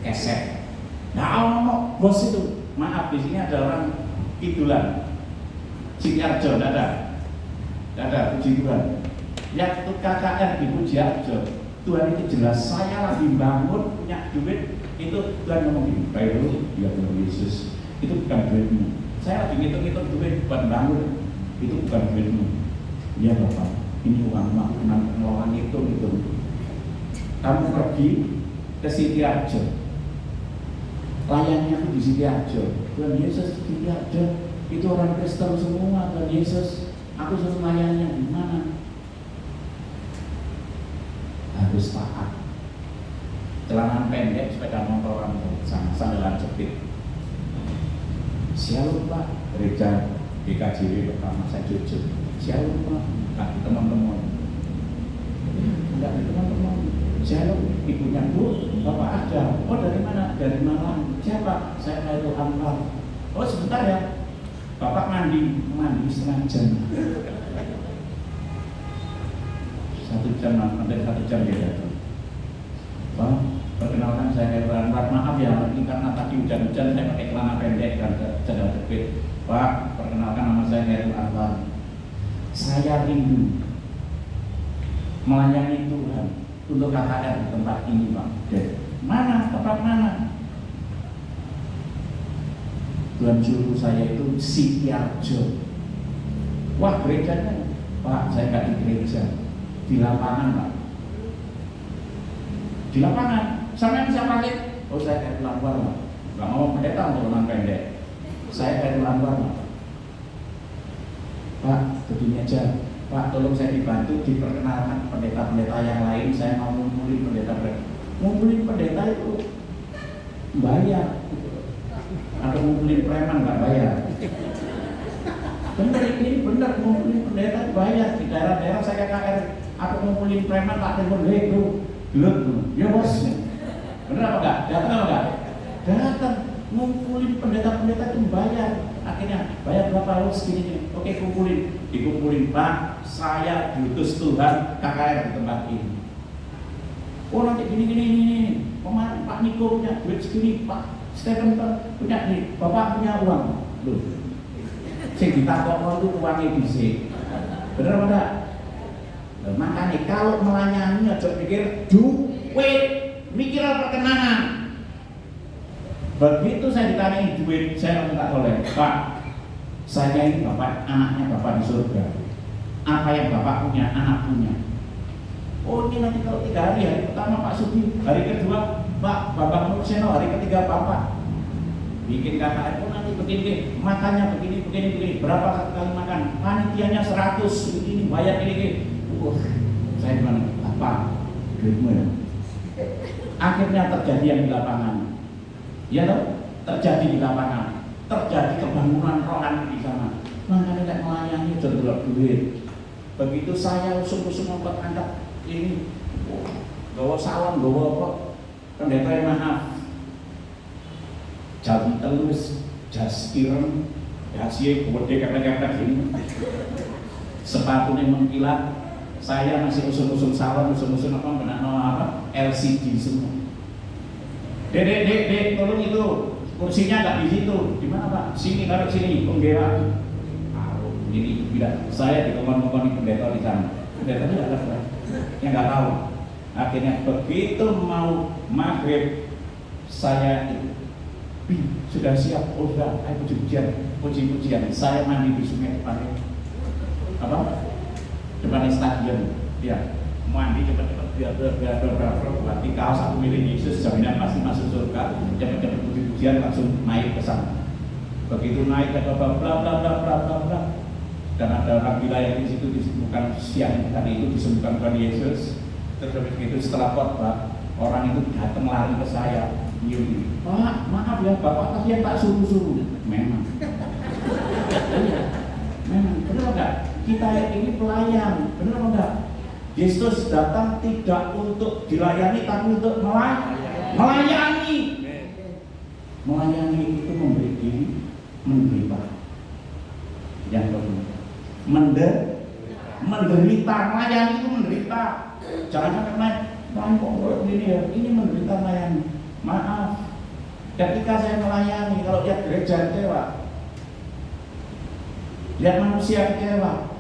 Kesek. Nah, bos itu, maaf di sini ada orang idolan. Siti Arjo, tidak ada, puji Tuhan. Yang KKR di Puji Arjo, Tuhan itu jelas, saya lagi bangun, punya duit, itu Tuhan ngomong gini, baik dulu, ya Tuhan Yesus, itu bukan duitmu. Saya lagi ngitung-ngitung duit buat bangun, itu bukan duitmu. Ya Bapak, ini uang pengelolaan itu. Kamu pergi ke Siti Arjo, layangnya aku di Siti Arjo, Tuhan Yesus di Siti Arjo, itu orang Kristen semua, Tuhan Yesus, aku suruh layangnya di mana? Harus taat. Celana pendek, sepeda motor orang sama sandalan jepit. Shalom Pak, gereja GKJW pertama saya jujur. Shalom Pak, kaki teman-teman. Enggak ada teman-teman. Shalom, ibunya Bu, Bapak ada. Oh dari mana? Dari Malang. Siapa? Saya Khairul Anwar. Oh sebentar ya. Bapak mandi setengah jam. 1 jam, hampir 1 jam dia datang. Pak, perkenalkan saya Khairul Anwar. Maaf ya, ini karena tadi hujan-hujan saya pakai celana pendek dan sandal jepit. Pak, perkenalkan nama saya Khairul Anwar. Saya rindu melayani Tuhan untuk KKR di tempat ini, Pak. Mana? Tempat mana? Tuhan suruh saya itu Siti Arjo. Wah, gerejanya, Pak, saya nggak di gereja. Di lapangan Pak, di lapangan. Sampai siapa sih? Oh saya Khairul Anwar Pak. Gak mau pendeta untuk orang pendek. Saya Khairul Anwar Pak, begini aja Pak, tolong saya dibantu diperkenalkan pendeta-pendeta yang lain. Saya mau ngumpulin pendeta itu bayar, atau ngumpulin preman nggak bayar. Bener ini bener, ngumpulin pendeta bayar. Di daerah-daerah saya KKR, aku ngumpulin preman tak telepon gelut, ya bos. Bener apa enggak? Datang apa enggak? Datang, ngumpulin pendeta-pendeta itu bayar. Akhirnya bayar berapa lu segini? Oke dikumpulin Pak. Saya diutus Tuhan KKR di tempat ini. Oh nanti gini. Kemarin Pak Niko punya duit segini, Pak Stephen punya nih, Bapak punya uang. Loh, sing ditakokno itu uangnya dhisik. Bener apa enggak? Makanya kalau melayani aja pikir duit, mikir perkenanan. Begitu saya ditanya duit, saya minta oleh Pak, saya ini bapak, anaknya bapak di surga. Apa yang bapak punya, anak punya. Oh ini nanti kalau 3 hari pertama Pak Sudi, hari kedua Pak Bapak Nurseno, hari ketiga Bapak bikin KKR. Oh nanti begini, makannya begini. Berapa kali makan? Panitianya 100, begini, bayar ini. Saya bilang, apa? Duitmu ya? Akhirnya terjadi yang di lapangan. Ya toh? terjadi di lapangan, terjadi kebangunan rohani di sana. Makanya nek melayani delok duit. Begitu saya usung-usung angkat ini, gawa salam, gawa apa? Pendeta yang maaf. Jam telus, jas ireng, dasi gede kata-kata gini. Sepatunya mengkilat, saya masih usung-usung salam, usung-usung apa? Benar apa? LCD semua. Dek, tolong itu kursinya nggak di situ. Di mana Pak? Sini, taruh sini, penggewa. Ini tidak, saya dikongkon-kongkon pendeta di sana. Pendeta tidak ada, yang nggak tahu. Akhirnya begitu mau maghrib, saya sudah siap, sudah, ayo puji-pujian. Saya mandi di sungai depan stadion, ya, mandi cepat-cepat biar berarti kaos aku milik Yesus, jaminan pasti masuk surga. Cepat-cepat puji-pujian langsung naik ke sana. Begitu naik ke bla bla bla. Dan ada orang gila yang di situ disembuhkan siang tadi itu disembuhkan Tuhan Yesus. Terus begitu setelah khotbah orang itu datang lari ke saya, Pak, maaf ya Bapak tadi yang tak suruh. Memang, benar enggak? Kita ini pelayan, benar enggak? Yesus datang tidak untuk dilayani tapi untuk melayani. Melayani itu memberi diri, menderita. Yang kedua, menderita, melayani itu menderita. Jangan sampai kok begini ya, ini menderita melayani. Maaf, ketika saya melayani, kalau lihat gereja kecewa, lihat manusia kecewa,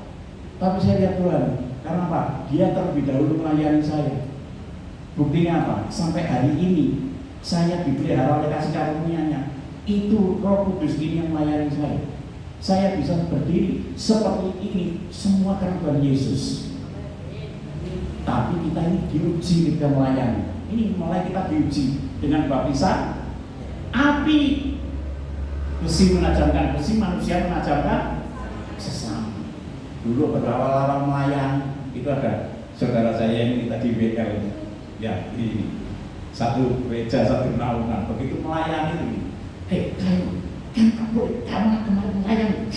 tapi saya lihat Tuhan. Karena apa? Dia terlebih dahulu melayani saya. Buktinya apa? Sampai hari ini saya dipelihara oleh kasih karunia-Nya. Itu Roh Kudus ini yang melayani saya. Saya bisa berdiri seperti ini semua karena Tuhan Yesus. Tapi kita ini diuji ketika melayani. Ini mulai kita diuji dengan baptisan api. Besi menajamkan besi, manusia menajamkan sesama. Dulu berawal-awal melayani itu ada saudara saya yang kita di BL, ya di satu gereja, satu naungan. Begitu melayani itu, kamu kemarin melayani,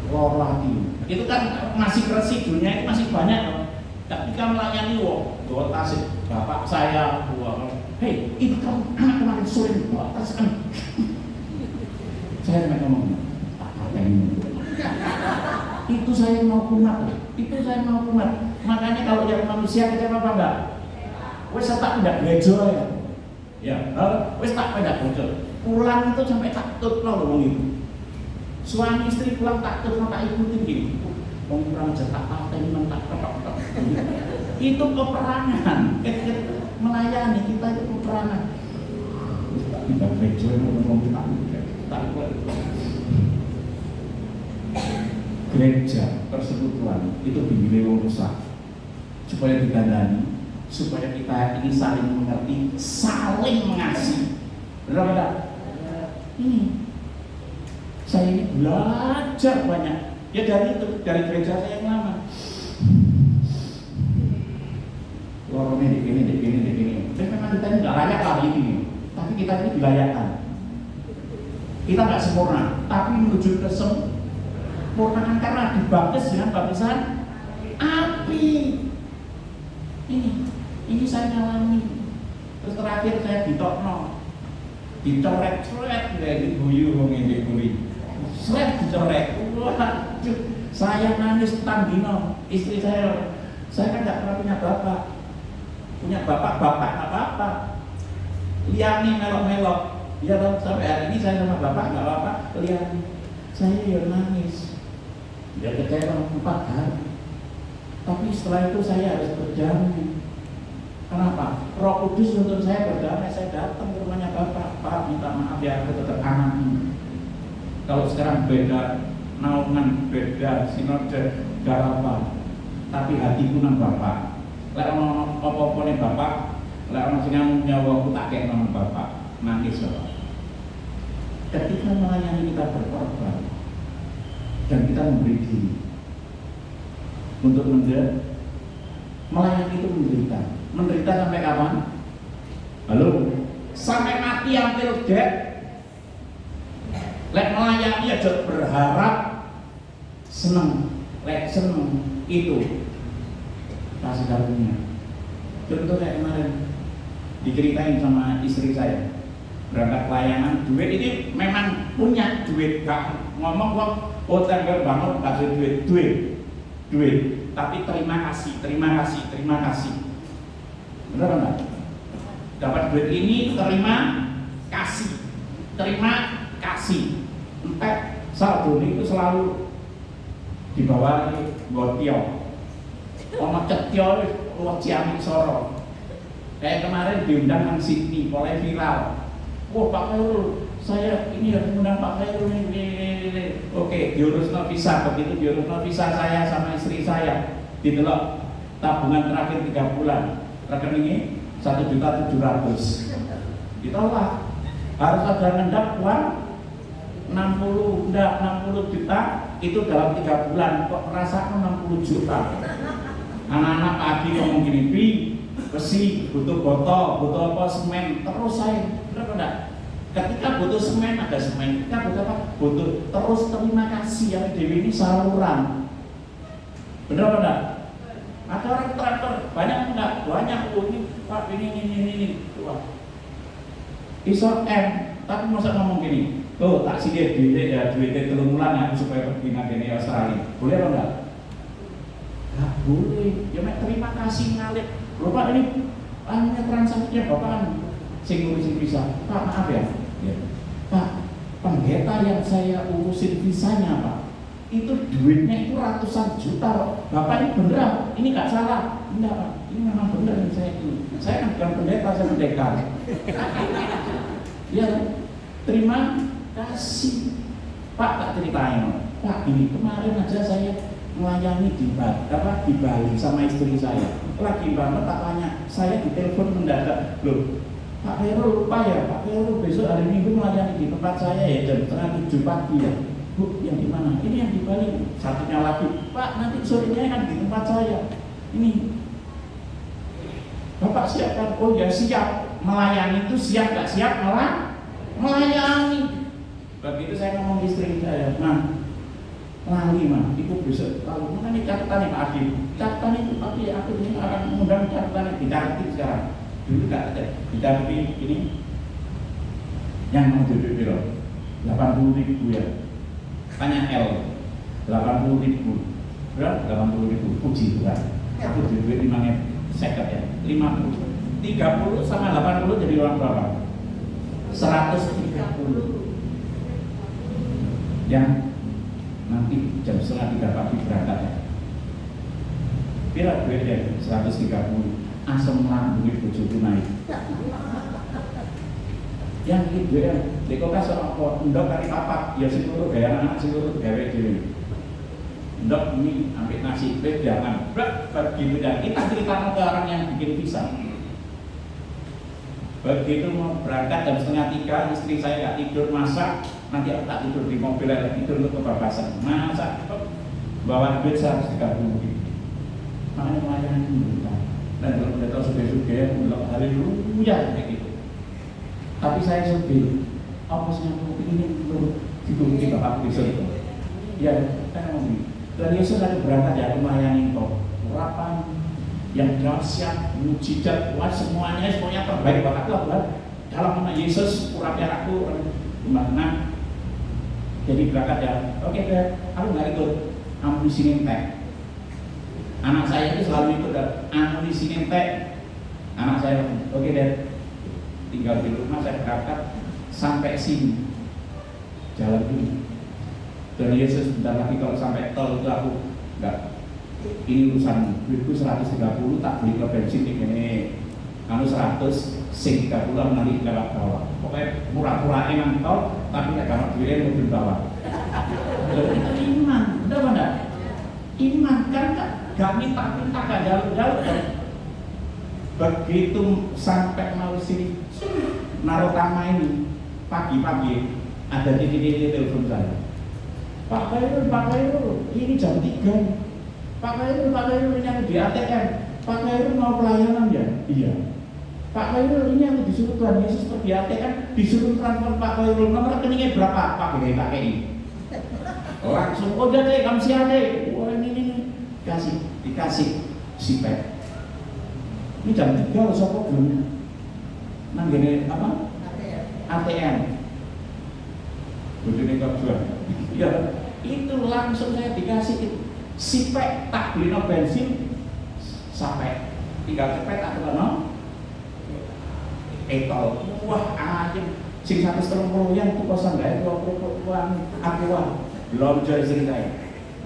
lor lagi. Itu kan masih residunya itu masih banyak loh. Ketika melayani, bawa tas bapak saya, itu kamu anak kemarin sore bawa tas kan. Saya ngomong, apa ini? Itu saya mau kumat. Makanya kalau yang manusia kecewa apa enggak? Wes tak pindah gereja ya. Ya, wes tak pindah gereja. Pulang itu sampai takut loh ngomong itu. Suami istri pulang takut tak ikutin gitu. Wong kurang cetak paten mentak. Itu peperangan. Melayani kita itu peperangan. Pindah gereja ngomong tak. Gereja persekutuan itu dimiliki wong rusak supaya ditandani, supaya kita ini saling mengerti, saling mengasihi. Benar enggak? Ini saya ini belajar banyak ya dari itu, dari gereja saya yang lama. Lorongnya di gini. Tapi memang kita ini nggak layak kali ini, tapi kita ini dilayakkan. Kita nggak sempurna, tapi menuju ke sempurnaan karena dibaptis dengan baptisan api. Ini saya ngalami. Terus terakhir saya ditokno, dicoret-coret dari guyu wong ini kuwi. Dicoret. Waduh, saya nangis tandino. Istri saya kan nggak pernah punya bapak. Punya bapak nggak apa-apa. Liani melok-melok. Ya sampai hari ini saya sama bapak nggak apa-apa. Liani, saya ya nangis. Dia kecewa 4 hari. Tapi setelah itu saya harus berdamai. Kenapa? Roh Kudus untuk saya berdamai. Saya datang ke rumahnya bapak. Pak, minta maaf ya, aku tetap anak ini. Kalau sekarang beda naungan, beda sinode, gak apa. Tapi hatiku nang bapak. Lek ono apa-apa ning bapak, lek ono sing nyawaku tak kek nang bapak. Nangis bapak. Ketika melayani kita berkorban dan kita memberi diri untuk melayani itu menderita sampai kapan? Halo, sampai mati hampir dead. Lek melayani aja berharap seneng, lek seneng itu kasih karunia. Contoh kayak kemarin diceritain sama istri saya, berangkat pelayanan, duit ini memang punya duit, gak ngomong kok hotel bangun kasih duit, tapi terima kasih, benar enggak? Dapat duit ini terima kasih, entah saldo itu selalu dibawa gotio, ono cetio, ciamik soro. Kayak kemarin diundang Kang Sydney, mulai viral. Wah Pak Khairul, saya ini harus undang Pak Khairul ini. Oke, diurus visa, begitu diurus visa saya sama istri saya, ditelok tabungan terakhir 3 bulan, rekeningnya 1.700.000. Ditolak, harus ada ngendap uang 60 juta itu dalam 3 bulan, kok merasakan 60 juta. Anak-anak pagi ngomong gini, besi, butuh botol, butuh apa, semen, terus saya, berapa enggak? Ketika butuh semen, ada semen, ketika butuh apa? Butuh, terus terima kasih, yang Dewi ini saluran. Benar apa enggak? Ada orang traktor, banyak enggak? Banyak, ini, Pak, ini. Wah. Isor M, tapi masa ngomong gini, tuh tak sih dia duitnya 3 bulan ya, supaya pergi nanti Australia. Boleh apa enggak? Enggak boleh, ya terima kasih ngalir. Bapak ini hanya transaksinya Bapak kan sing ngurusin visa. Pak maaf ya, Pak pendeta yang saya urusin visanya Pak, itu duitnya itu ratusan juta. Bapak ini beneran, ini nggak salah. Enggak Pak, ini memang bener saya ini. Saya kan bukan pendeta, saya pendekar. Ya, terima kasih Pak, tak ceritain Pak, ini kemarin aja saya melayani di Bali sama istri saya. Lagi banget tak tanya, saya ditelepon mendadak, loh Pak Khairul lupa ya, Pak Khairul besok hari Minggu melayani di tempat saya ya jam 6:30 pagi ya. Bu, yang di mana? Ini yang di Bali. Satunya lagi, Pak nanti sorenya kan di tempat saya. Ini Bapak siap kan? Oh ya siap. Melayani itu siap gak siap melayani. Begitu saya ngomong istri saya, nah lali mah, itu besok lalu makanya catatan Pak Adi, catatan itu tapi aku ini akan mengundang catatan dicatat sekarang. Dulu gak ada, dicatat ini yang mau duduk biro 80.000 ya, tanya L 80.000 berapa? 80.000 puji Tuhan. Aku duit 5 seket ya, 50, 30 sama 80 jadi orang berapa? 130 yang nanti jam 2:30 pagi berangkat ya. Kira duitnya 130, asam lambung bojoku naik. Yang itu ya, deko kas apa ndok kali papat, ya sing loro gaya anak sing loro gawe dhewe. Ndok ini ambil nasi, jangan. Begitu dan kita ceritakan ke orang yang bikin visa. Begitu mau berangkat jam 2:30, istri saya nggak tidur masak, nanti aku tak tidur di mobil, tidur untuk kebablasan. Masak, bawa duit 130. Makanya melayani kita. Dan kalau udah tahu sudah bilang haleluya kayak gitu. Tapi saya sedih. Apa sih yang aku ingin menurut dihubungi Bapak besok itu? Ya, kan ngomong. Dan Yesus ada berangkat ya melayani kau. Urapan yang dahsyat, mujizat, semuanya terbaik buat aku adalah dalam nama Yesus, urapnya aku gimana? Jadi berangkat ya, oke deh, aku nggak ikut amunisi nintek. Anak saya itu selalu ikut amunisi nintek. Anak saya, oke deh, tinggal di rumah saya berangkat sampai sini, jalan ini. Dan Yesus bentar lagi kalau sampai tol itu aku nggak. Ini urusan duitku 130 tak beli ke bensin ini anu 100 sing 30 nanti lewat bawah. Pokoknya pura-pura emang tol tapi gak gampang duitnya mobil bawah. Iman, udah mana? Iman kan gak minta-minta gak jauh-jauh. Begitu sampai mau sini naruh tama ini pagi-pagi ada titik-titik telepon saya. Pak Khairul, ini jam 3. Pak Khairul ini yang di ATM. Pak Khairul mau pelayanan ya? Iya. Pak Pak Khairul, ini yang disuruh Tuhan Yesus pergi ATM, disuruh transfer Pak Khairul, nomor rekeningnya berapa? Pak KI. Langsung, oh udah deh, kamu siap deh. Wah ini, dikasih sipet. Ini jam 3 loh, sopo belum nanggene apa? ATM. Bojone kejuan. Ya, itu langsung saya dikasih sipek, tak beli no bensin sampai tinggal cepet aku no etol. Wah anjing sing 130 yang tuh kosan gawe 20 aku belum jadi cerita.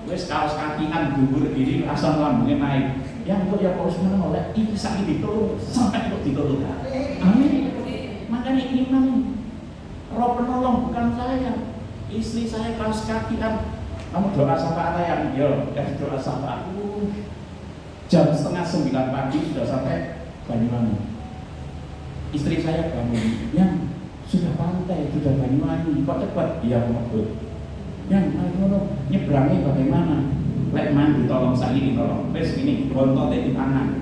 Wes kaos kakian dhuwur diri asam lambungnya naik. Yang kok ya kok semua oleh iki sakit ditolong sampai kok ditolong. Amin. Makanya iman roh penolong bukan saya. Istri saya kaos kakian. Kamu doa sama yang yo, kasih doa sama aku. Jam 8:30 pagi sudah sampai Banyuwangi. Istri saya bangun, yang sudah pantai, sudah Banyuwangi, kok cepat? Iya mobil. Yang nyebrangnya bagaimana? Lek mandi tolong sakit tolong. Wes ini bontotnya di tangan.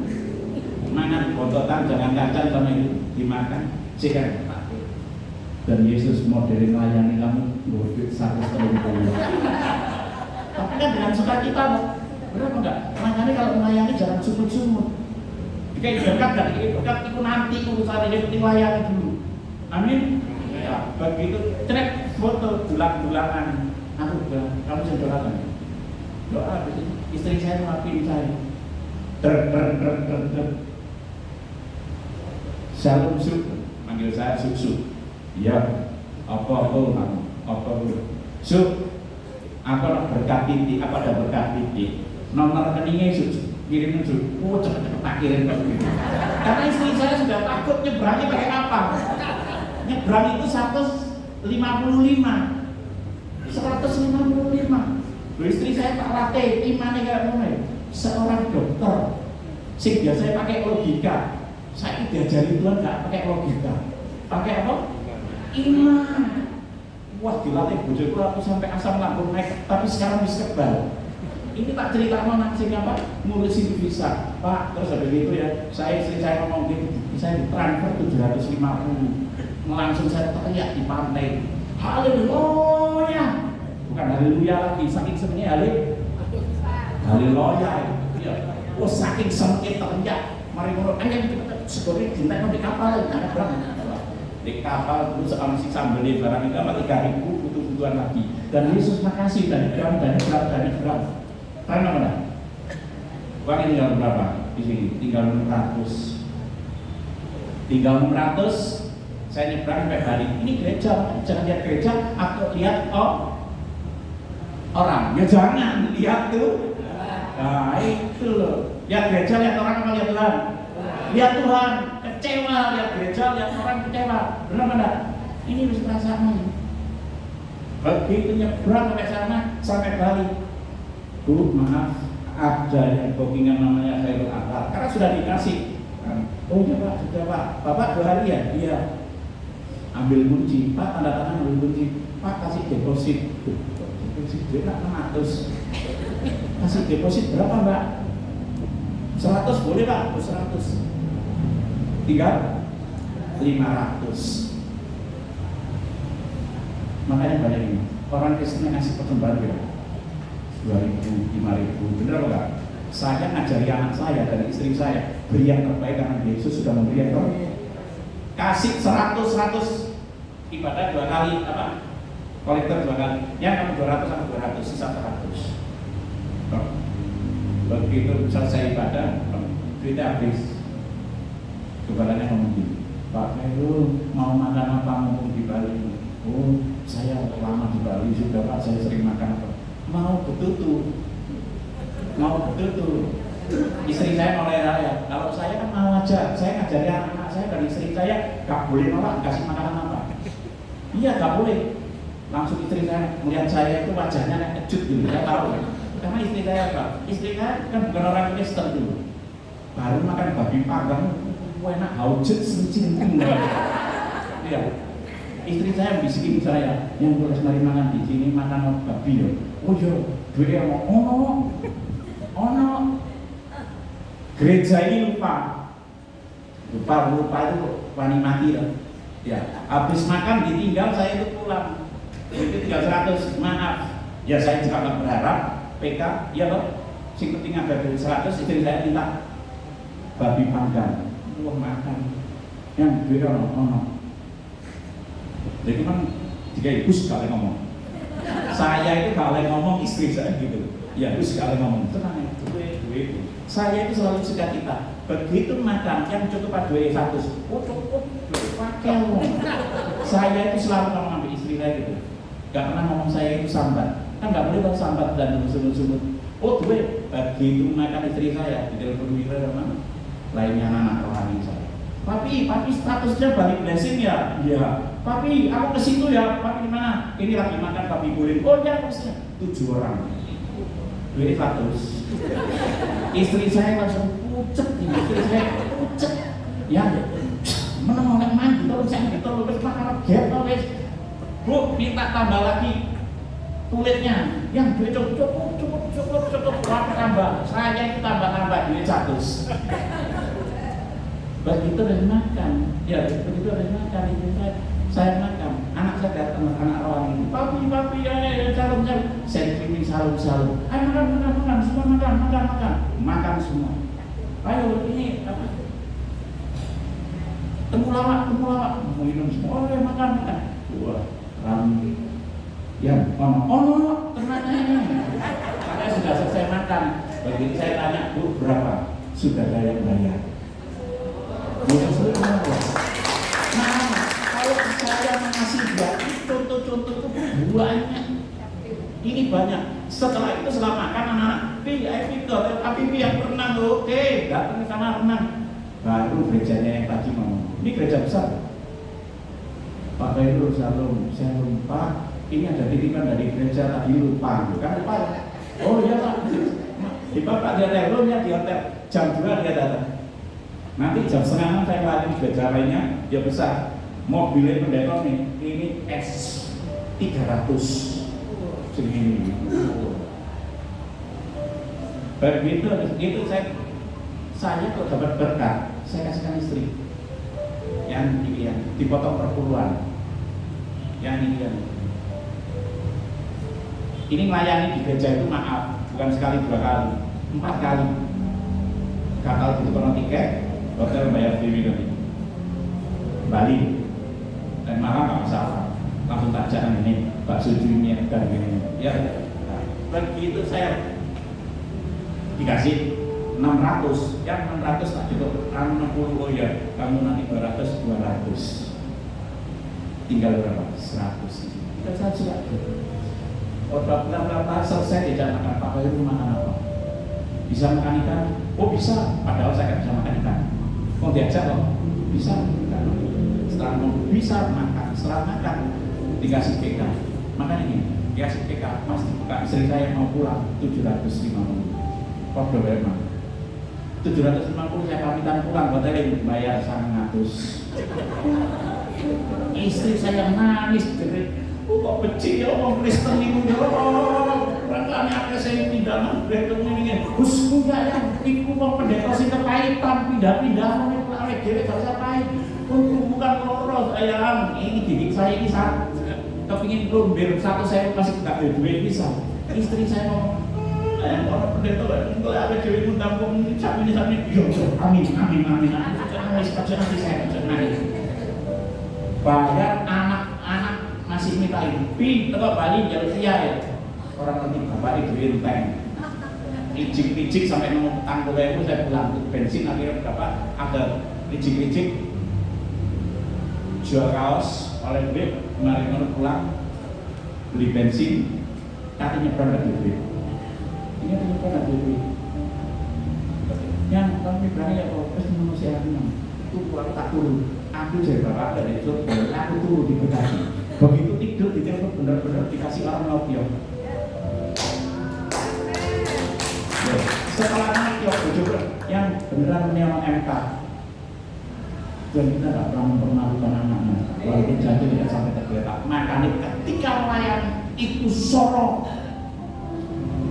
Mangan bontotan jangan kacang sama itu dimakan. Sikan. Dan Yesus modern melayani kamu duit 130. Tapi kan dengan sukacita, berapa enggak? Makanya kalau melayani jangan sumut-sumut. Kayak berkat gak? Berkat itu nanti urusan ini penting layani dulu. Amin. Ya, begitu trek foto bulan-bulanan. Aku bilang, kamu bisa doakan. Doa, istri saya maafin saya. Shalom Suk, manggil saya Suk. Ya, apa Suk, apa berkat titik, apa ada berkat titik. Nomor rekeningnya Suk, kirimin Suk. Cepet-cepet tak kirim. Karena istri saya sudah takut nyebrangnya pakai apa? Nyebrang itu 155. Loh, istri saya Pak Rate, imannya gak mulai. Seorang dokter, sing biasanya pakai logika. Saya diajari Tuhan gak pakai logika. Pakai apa? Iman. Wah dilatih bojoku aku sampai asam lambung naik, tapi sekarang bisa kebal. Ini tak cerita nang sing apa? Ngurusin visa. Pak, terus habis itu ya, istri saya ngomong gitu, saya ditransfer 750. Langsung saya teriak di pantai. Haleluya. Bukan haleluya lagi, saking sebenarnya haleluya. Ya. Oh saking sengit teriak. Mari ngono, ayo kita segone dintekno di kapal, ada berang. Di kapal terus si sambel barang itu apa 3.000 butuh-butuhan lagi. Dan Yesus makasih dari berang. Karena mana? Uang ini tinggal berapa? Di sini tinggal 600. Saya nyebrang sampai Bali. Ini gereja, jangan lihat gereja, aku lihat orang. Ya jangan lihat tuh. Nah itu loh. Lihat gereja, lihat orang apa lihat Tuhan? Lihat Tuhan. Kecewa lihat gereja, lihat orang kecewa. Benar benar. Ini harus perasaan. Begitu nyebrang sampai sana, sampai Bali. Bu, maaf, ada yang bookingan namanya Khairul Akbar. Karena sudah dikasih. Oh iya Pak, sudah Pak. Bapak 2 hari ya? Iya. Ambil kunci, Pak tanda tangan ambil kunci. Pak kasih deposit. Deposit berapa? 600. Kasih deposit berapa Mbak? 100 boleh Pak? 100. 500. Makanya banyak ini. Orang Kristen ngasih persembahan ya. 2.000, 5.000, bener enggak? Saya ngajari anak saya dan istri saya beri yang terbaik karena Yesus sudah memberi yang terbaik. Kasih 100 ibadah 2 kali apa? Kolektor 2 kali. Yang 200 sama 200 sisa 100. Begitu selesai ibadah, duitnya habis. Kepalanya ngomong gini, Pak Khairul mau makan apa mumpung di Bali? Oh, saya lama di Bali sudah Pak, saya sering makan apa? Mau betutu. Istri saya mulai raya. Kalau saya kan mau aja, saya ngajari anak-anak saya dan istri saya gak boleh nolak kasih makanan apa. Iya gak boleh. Langsung istri saya melihat saya itu wajahnya kayak kejut gitu, saya tahu. Karena istri saya apa? Istri saya kan bukan orang Kristen dulu. Baru makan babi panggang, enak haujet sencing. Iya. Istri saya bisikin saya, yang boleh mari makan di sini makan babi ya. Oh iya, dia mau ono. Gereja ini lupa. lupa itu wani mati lah. Ya, habis makan ditinggal saya itu pulang. Itu 300, maaf. Ya saya juga nggak berharap PK, ya loh. Sing penting ada 100, istri saya minta babi panggang. Wah makan. Yang beda ono. Jadi kan jika ibu sekali ngomong. Saya itu kalau ngomong istri saya gitu. Ya ibu sekali ngomong. Tenang ya, duit. Saya itu selalu suka kita. Begitu makan yang cukup ada 100. Oh cukup. Pakai. Saya itu selalu ngomong sama istri saya gitu. Gak pernah ngomong saya itu sambat. Kan gak boleh sambat dan sumut-sumut. Oh duit. Begitu makan istri saya di telepon Wira mana? Lainnya anak rohani saya. Papi statusnya balik blessing ya? Iya. Papi, aku ke situ ya. Papi di mana? Ini lagi makan papi guling. Oh ya, maksudnya 7 orang. Duit 100. Istri saya langsung pucet, istri saya pucet. Ya, menolak mandi, terus saya ditolong makan geto wes. Bu, minta tambah lagi kulitnya. Yang duit cukup. Berapa tambah? Saya itu tambah duit 100. Begitu dari makan, ya begitu dari makan itu saya makan. Anak saya datang, anak rawang ini, papi ya salam. Saya kirimin salam. Ayo makan, semua makan semua. Ayo ini apa? Temulawak, mau minum semua. Oh makan. Wah, ramai. Ya, ono, ternyata ini. Saya sudah selesai makan. Begitu saya tanya, Bu berapa? Sudah ada yang bayar. Nah, kalau saya mengasih contoh banyak. Ini banyak. Setelah itu setelah makan anak-anak VIP ke APP yang berenang, oke, datang ke sana renang. Baru gerejanya yang tadi ngomong. Ini gereja besar. Pak Khairul Shalom, saya lupa. Ini ada titipan dari gereja tadi lupa. Kan lupa. Oh iya Pak. Di Bapak di hotel, di hotel jam 2 dia datang. Nanti jam 5:30 saya lari gereja lainnya, dia besar. Mobilnya pendeta ini S300 segini. Begitu saya kok dapat berkat, saya kasihkan istri. Yang ini yang dipotong perpuluhan. Yang ini yang ini melayani di gereja itu maaf, bukan sekali 2 kali, 4 kali. Gagal ditukar tiket, hotel bayar sendiri nanti. Bali dan malah nggak masalah, langsung tak jangan ini bakso junya dan gini. Ya, begitu saya dikasih 600, yang 600 tak cukup, kamu 60 oh ya, kamu nanti 200, tinggal berapa? 100. Kita saja. Kalau berapa selesai tidak makan apa itu makan apa? Bisa makan ikan? Oh bisa, padahal saya nggak bisa makan ikan. Mau diajak kok? Bisa. Setelah bisa makan, setelah makan dikasih PK. Makan ini, dikasih PK. Mas dibuka, istri saya mau pulang 750. Kok berapa? 750 saya pamitan pulang, hotel bayar 100. Istri saya nangis jerit. Kok benci ya orang Kristen itu ya rangkanya saya pindah berhitung ini Gus enggak ya itu orang pendeta sih kepahitan pindah-pindah ini pelare diri gak usah pahit bukan loro sayang ini didik saya ini saat kepingin lombir 1 saya masih gak ada duit bisa istri saya ngomong orang pendeta kalau ada duit pun tampung ini amin nangis nanti saya nangis bayar anak-anak masih minta ibu, tetap Bali jalur iya ya. Orang nanti bapak itu enteng. Licik-licik sampai mau tanggung itu saya pulang bensin akhirnya berapa ada licik-licik jual kaos oleh duit kemarin pulang beli bensin tapi nyebrang lagi duit. Ini ada nyebrang lagi duit. Yang kami berani ya kalau terus manusia itu pulang tak turun. Aku jadi bapak dari itu aku turun di Bekasi. Begitu tidur di telepon benar-benar dikasih orang Nokia. Setelah Nokia coba yang beneran menyerang MK. Dan kita nggak pernah mempermalukan anak-anak. Walaupun jatuh tidak sampai tergeletak. Makanya ketika melayani itu sorok.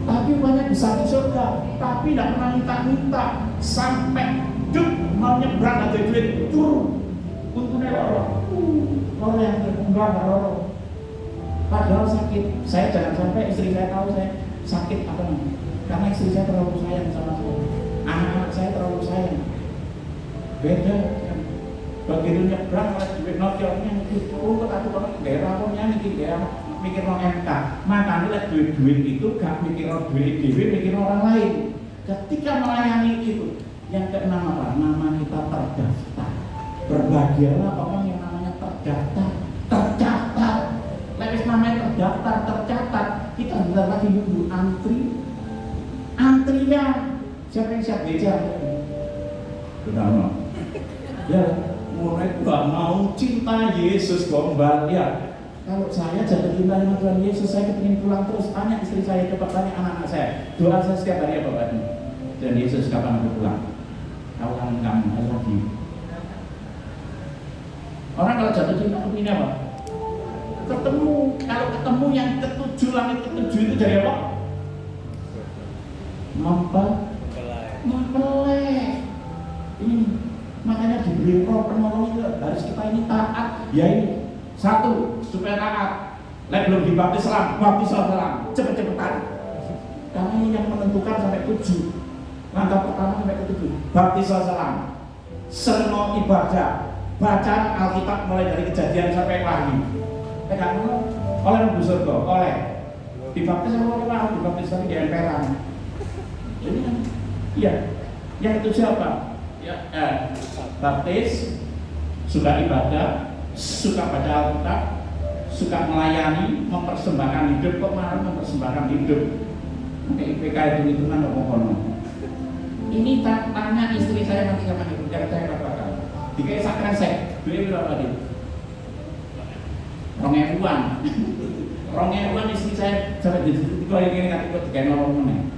Tapi banyak besar di surga. Tapi tidak pernah minta-minta sampai Duk, mau nyebrang ada duit turun. Untungnya loro. Loro yang enggak loro. Padahal sakit. Saya jangan sampai istri saya tahu saya sakit apa namanya. Karena istri saya terlalu sayang sama saya. Anak-anak saya terlalu sayang. Beda kan. Begitu nyebrang oleh duit notiornya itu untuk aku kalau daerah punya nih daerah mikir no MK. Makanya lihat duit itu gak mikir no duit dewi, mikir orang lain. Ketika melayani itu, yang keenam apa? Nama kita terdaftar. Berbahagialah orang yang namanya terdaftar, tercatat. Lewis namanya terdaftar, tercatat. Kita bentar lagi nunggu antrian. Siapa yang siap beja? Sudah mau. Ya, mulai gak mau cinta Yesus gombal ya. Kalau saya jatuh cinta dengan Tuhan Yesus, saya kepingin pulang terus. Tanya istri saya, coba tanya anak-anak saya. Doa saya setiap hari apa Pak? Dan Yesus kapan aku pulang? Kau kangen kamu, I love you. Orang kalau jatuh cinta kepingin apa? Ketemu. Kalau ketemu yang ketujuh, langit ketujuh itu dari apa? Mempelai. Ini makanya diberi roh penolong itu harus kita ini taat. Ya ini. Satu, supaya taat. Belum dibaptis selang, baptis selang, cepet-cepetan. Karena ini yang menentukan sampai 7. Langkah pertama sampai ke 7. Baptis selang, seno ibadah, bacaan Alkitab mulai dari Kejadian sampai Wahyu. Kamu oleh Ibu Surga, oleh dibaptis sama orang, dibaptis tapi di emperan. Jadi kan, iya. Yang itu siapa? Ya, baptis, suka ibadah, suka baca Alkitab, suka melayani, mempersembahkan hidup. Kok marah mempersembahkan hidup? IPK hitung-hitungan apa kono? Ini tanya istri saya nanti sama ibu, jangan saya katakan. Dikai sak kresek, duit berapa dia? 2.000-an istri saya sampai di situ yang ini nanti kok dikai nolong meneh.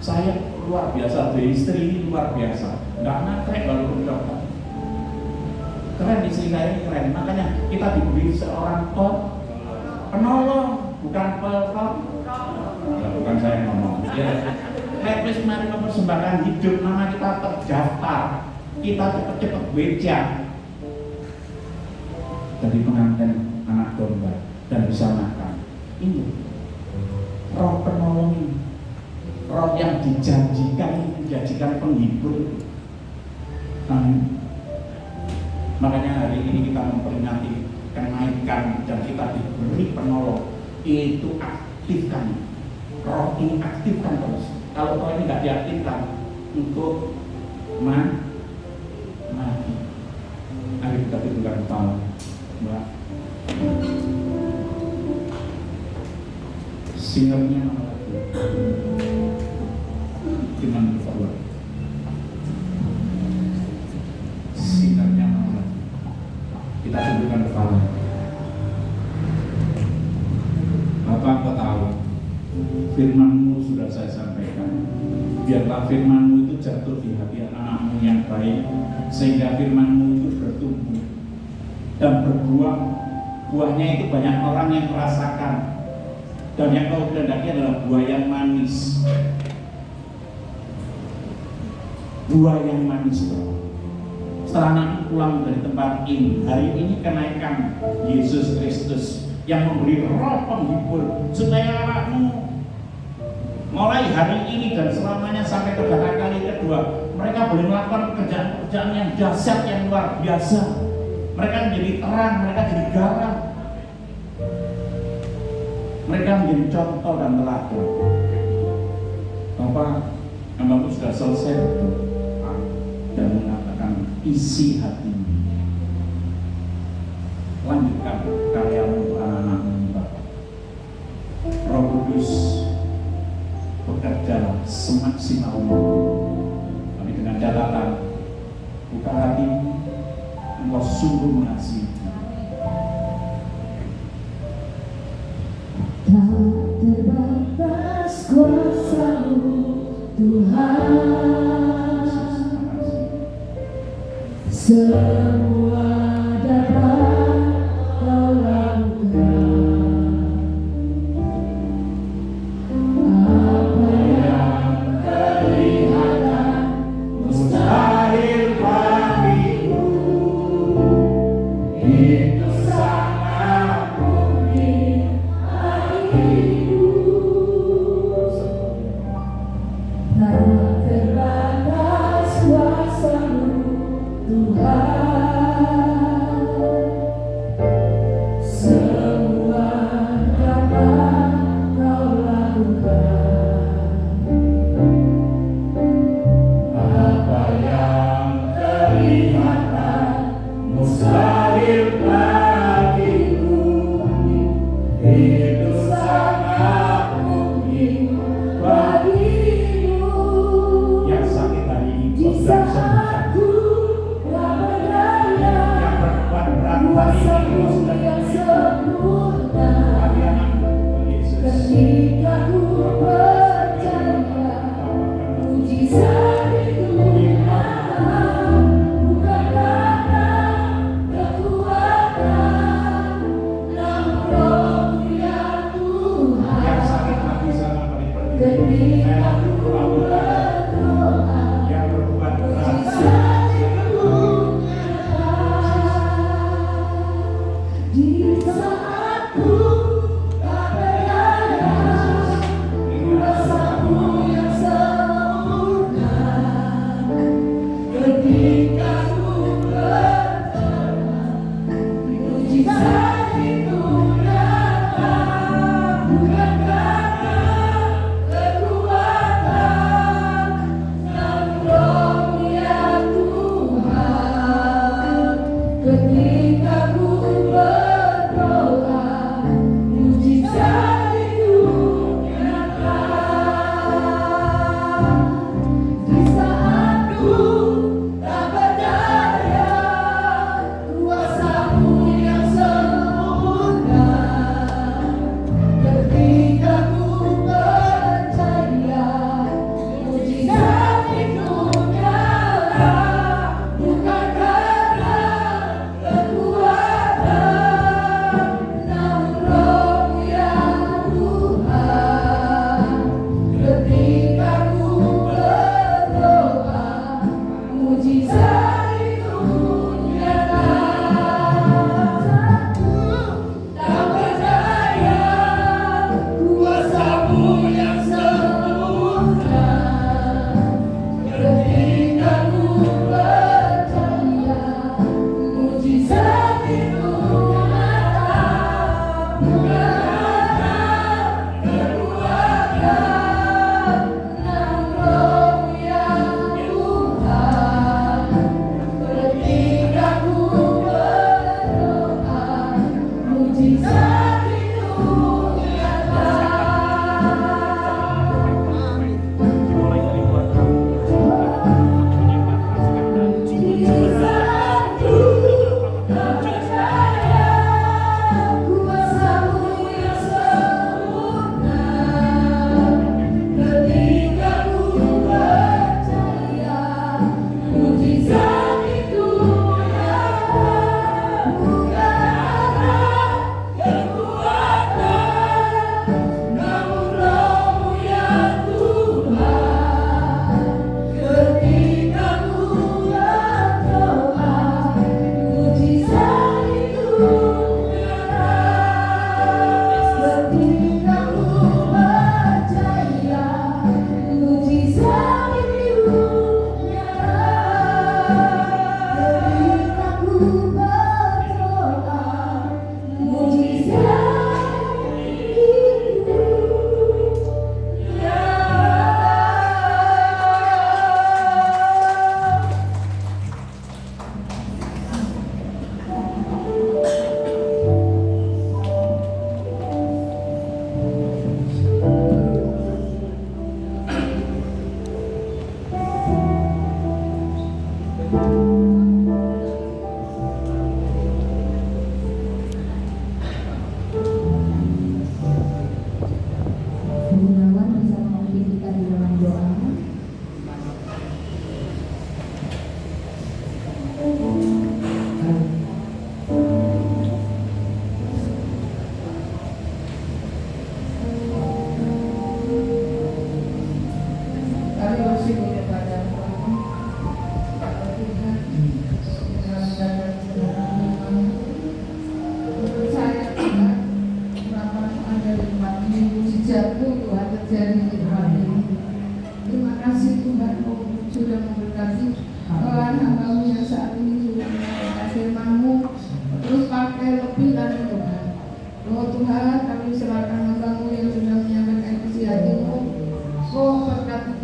Saya luar biasa, dari istri ini luar biasa, nggak nakrek baru berdoa. Keren istri saya ini keren, makanya kita diberi seorang penolong, bukan bukan saya ngomong. Ya, Lepis mari mempersembahkan hidup, nama kita terdaftar, kita cepet-cepet beja dari pengantin anak domba dan bisa makan. Ini roh penolong ini, roh yang dijanjikan penghibur. Amin. Makanya hari ini kita memperingati kenaikan dan kita diberi penolong. Itu aktifkan roh ini, aktifkan terus. Kalau roh ini nggak diaktifkan untuk mati. Mari kita tundukkan kepala, Mbak. Singernya mana lagi? Gimana berdua? Singernya mana lagi? Kita tundukkan kepala. Bapak, kau tahu firman-Mu sudah saya sampaikan. Biarlah firman-Mu itu jatuh di hati anak-anak-Mu yang baik, sehingga firman-Mu itu bertumbuh dan berbuah. Buahnya itu banyak orang yang merasakan, dan yang Kau kehendaki adalah buah yang manis. Buah yang manis. Setelah anakmu pulang dari tempat ini, hari ini kenaikan Yesus Kristus yang memberi roh penghibur, supaya anakmu mulai hari ini dan selamanya sampai kedatangan kali kedua, mereka boleh melakukan pekerjaan-pekerjaan yang dahsyat, yang luar biasa. Mereka menjadi terang, mereka jadi garam, mereka menjadi contoh dan teladan. Bapak, hamba-Mu sudah selesai berdoa dan mengatakan isi hatimu. Lanjutkan karya-Mu untuk anak-anak-Mu, Bapak. Roh Kudus, bekerja semaksimal mungkin. Tapi dengan catatan, buka hatimu, Engkau sungguh mengasihi. Tak terbatas kuasa-Mu, Tuhan. Semua dapat Kau lakukan. Apa yang kelihatan mustahil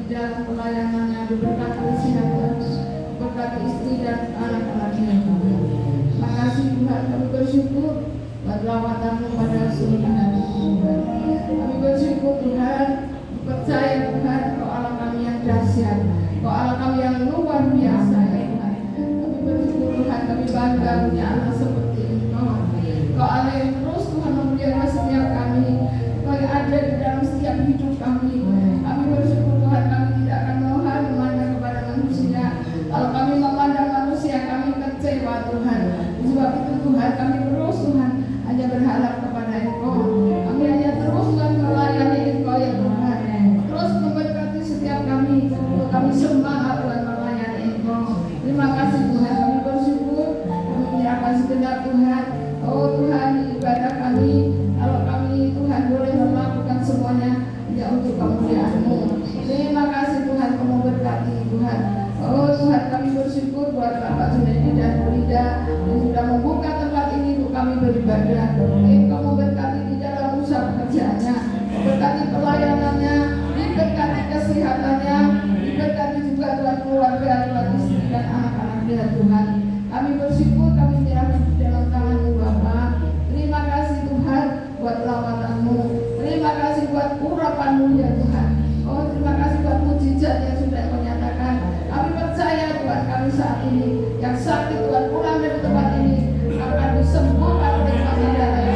di dalam pelayanannya, diberkati kesehatan, diberkati istri dan anak-anaknya. Makasih Tuhan, kami bersyukur buat lawatan-Mu pada sore hari Tuhan. Kami bersyukur Tuhan, percaya Tuhan, Kau Allah kami yang dahsyat, Kau Allah kami yang luar biasa ya Tuhan. Kami bersyukur Tuhan, kami bangga punya anak seperti Engkau. Kau Allah yang terus Tuhan memelihara setiap kami, Kau yang ada di dalam setiap hidup kami. Kami bersyukur Tuhan, kami tidak akan memandang kepada manusia. Kalau kami memandang manusia, kami kecewa Tuhan. Sebab itu Tuhan, kami terus Tuhan hanya berharap kepada Engkau. Kami hanya terus Tuhan melayani Engkau ya Tuhan. Terus memberkati setiap kami, untuk kami semangat Tuhan melayani Engkau. Terima kasih Tuhan, kami bersyukur, kami menyerahkan segenap Tuhan. Oh Tuhan, ibadah kami, kalau kami Tuhan boleh melakukan semuanya hanya untuk kemuliaan-Mu. Terima kasih Tuhan, Kamu berkati Tuhan. Oh Tuhan, kami bersyukur buat Bapak Junaidi dan Bu Lida yang sudah membuka tempat ini untuk kami beribadah. Engkau memberkati di dalam usaha pekerjaannya, memberkati pelayanannya, diberkati kesehatannya, diberkati juga Tuhan keluarga, Tuhan istri dan anak-anaknya Tuhan. Kami bersyukur, kami menyerahkan di dalam tangan-Mu Bapa. Terima kasih Tuhan buat lawatan-Mu. Terima kasih buat urapan-Mu ya Tuhan. Oh terima kasih buat mujizat yang sudah Kau nyatakan. Kami percaya Tuhan, kami saat ini yang sakit Tuhan pulang dari tempat ini akan disembuhkan oleh kami darah.